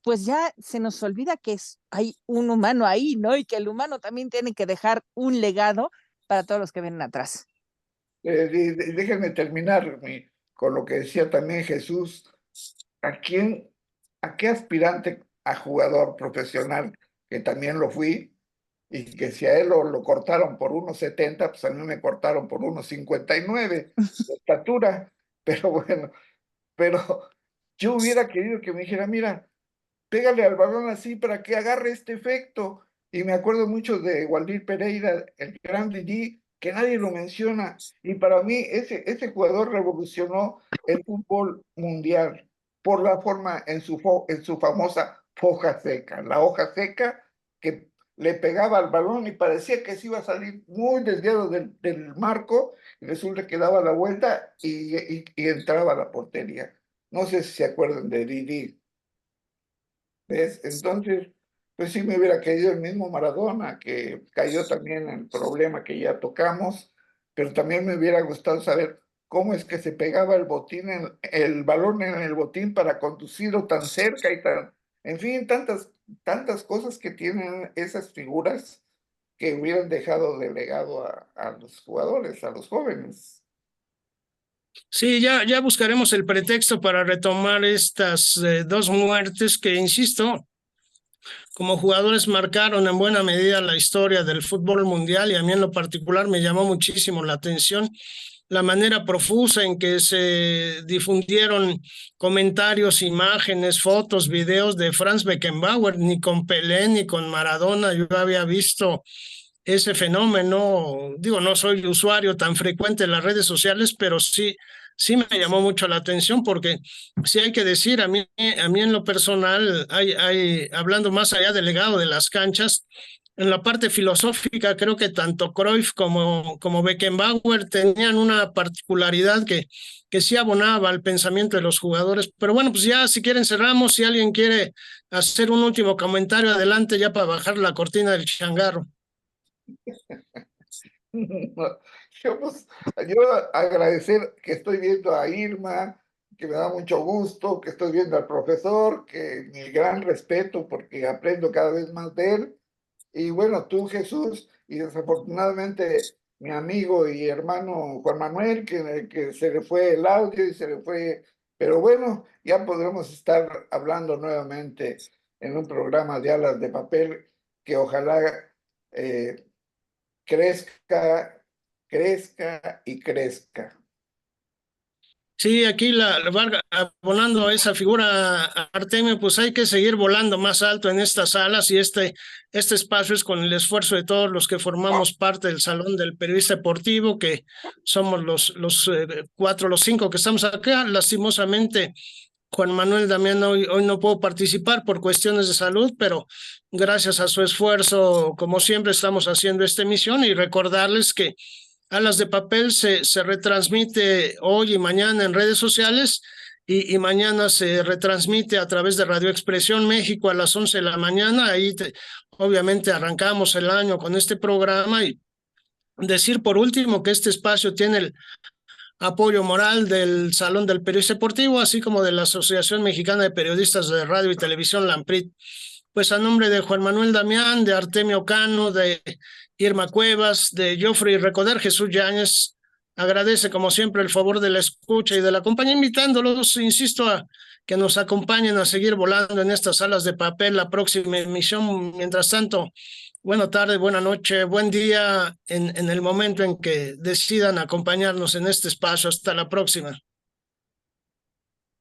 pues ya se nos olvida que hay un humano ahí, ¿no? Y que el humano también tiene que dejar un legado para todos los que vienen atrás. Déjenme terminar con lo que decía también Jesús. ¿A qué aspirante a jugador profesional, que también lo fui, y que si a él lo cortaron por 1,70, pues a mí me cortaron por 1,59 de estatura, pero bueno, pero yo hubiera querido que me dijera, mira, pégale al balón así para que agarre este efecto? Y me acuerdo mucho de Waldir Pereira, el gran Didi, que nadie lo menciona, y para mí ese jugador revolucionó el fútbol mundial por la forma en su famosa hoja seca, la hoja seca que le pegaba al balón y parecía que se iba a salir muy desviado del marco, y resulta que daba la vuelta y entraba a la portería. No sé si se acuerdan de Didi. ¿Ves? Entonces, pues sí me hubiera querido el mismo Maradona, que cayó también en el problema que ya tocamos, pero también me hubiera gustado saber cómo es que se pegaba el balón en el botín para conducirlo tan cerca y tan, en fin, tantas cosas que tienen esas figuras que hubieran dejado de legado a los jugadores, a los jóvenes. Sí, ya buscaremos el pretexto para retomar estas dos muertes que, insisto, como jugadores marcaron en buena medida la historia del fútbol mundial, y a mí en lo particular me llamó muchísimo la atención la manera profusa en que se difundieron comentarios, imágenes, fotos, videos de Franz Beckenbauer. Ni con Pelé ni con Maradona yo había visto ese fenómeno. Digo, no soy usuario tan frecuente de las redes sociales, pero sí me llamó mucho la atención, porque sí hay que decir, a mí en lo personal, hablando más allá del legado de las canchas, en la parte filosófica, creo que tanto Cruyff como Beckenbauer tenían una particularidad que sí abonaba al pensamiento de los jugadores. Pero bueno, pues ya si quieren cerramos, si alguien quiere hacer un último comentario, adelante, ya para bajar la cortina del changarro. Yo agradecer que estoy viendo a Irma, que me da mucho gusto, que estoy viendo al profesor, que mi gran respeto porque aprendo cada vez más de él. Y bueno, tú, Jesús, y desafortunadamente mi amigo y hermano Juan Manuel, que se le fue el audio y se le fue, pero bueno, ya podremos estar hablando nuevamente en un programa de Alas de Papel que ojalá crezca y crezca. Sí, aquí abonando a esa figura, Artemio, pues hay que seguir volando más alto en estas salas, y este espacio es con el esfuerzo de todos los que formamos parte del Salón del Periodista Deportivo, que somos los 5 que estamos acá. Lastimosamente, Juan Manuel Damián hoy no puedo participar por cuestiones de salud, pero gracias a su esfuerzo, como siempre, estamos haciendo esta emisión, y recordarles que Alas de Papel se retransmite hoy y mañana en redes sociales, y mañana se retransmite a través de Radio Expresión México a las 11 de la mañana. Ahí obviamente arrancamos el año con este programa, y decir por último que este espacio tiene el apoyo moral del Salón del Periodista Deportivo, así como de la Asociación Mexicana de Periodistas de Radio y Televisión, LAMPRIT. Pues a nombre de Juan Manuel Damián, de Artemio Cano, de Irma Cuevas, de Joffrey Recoder, Jesús Yáñez agradece como siempre el favor de la escucha y de la compañía, invitándolos, insisto, a que nos acompañen a seguir volando en estas salas de papel la próxima emisión. Mientras tanto, buena tarde, buena noche, buen día en el momento en que decidan acompañarnos en este espacio. Hasta la próxima.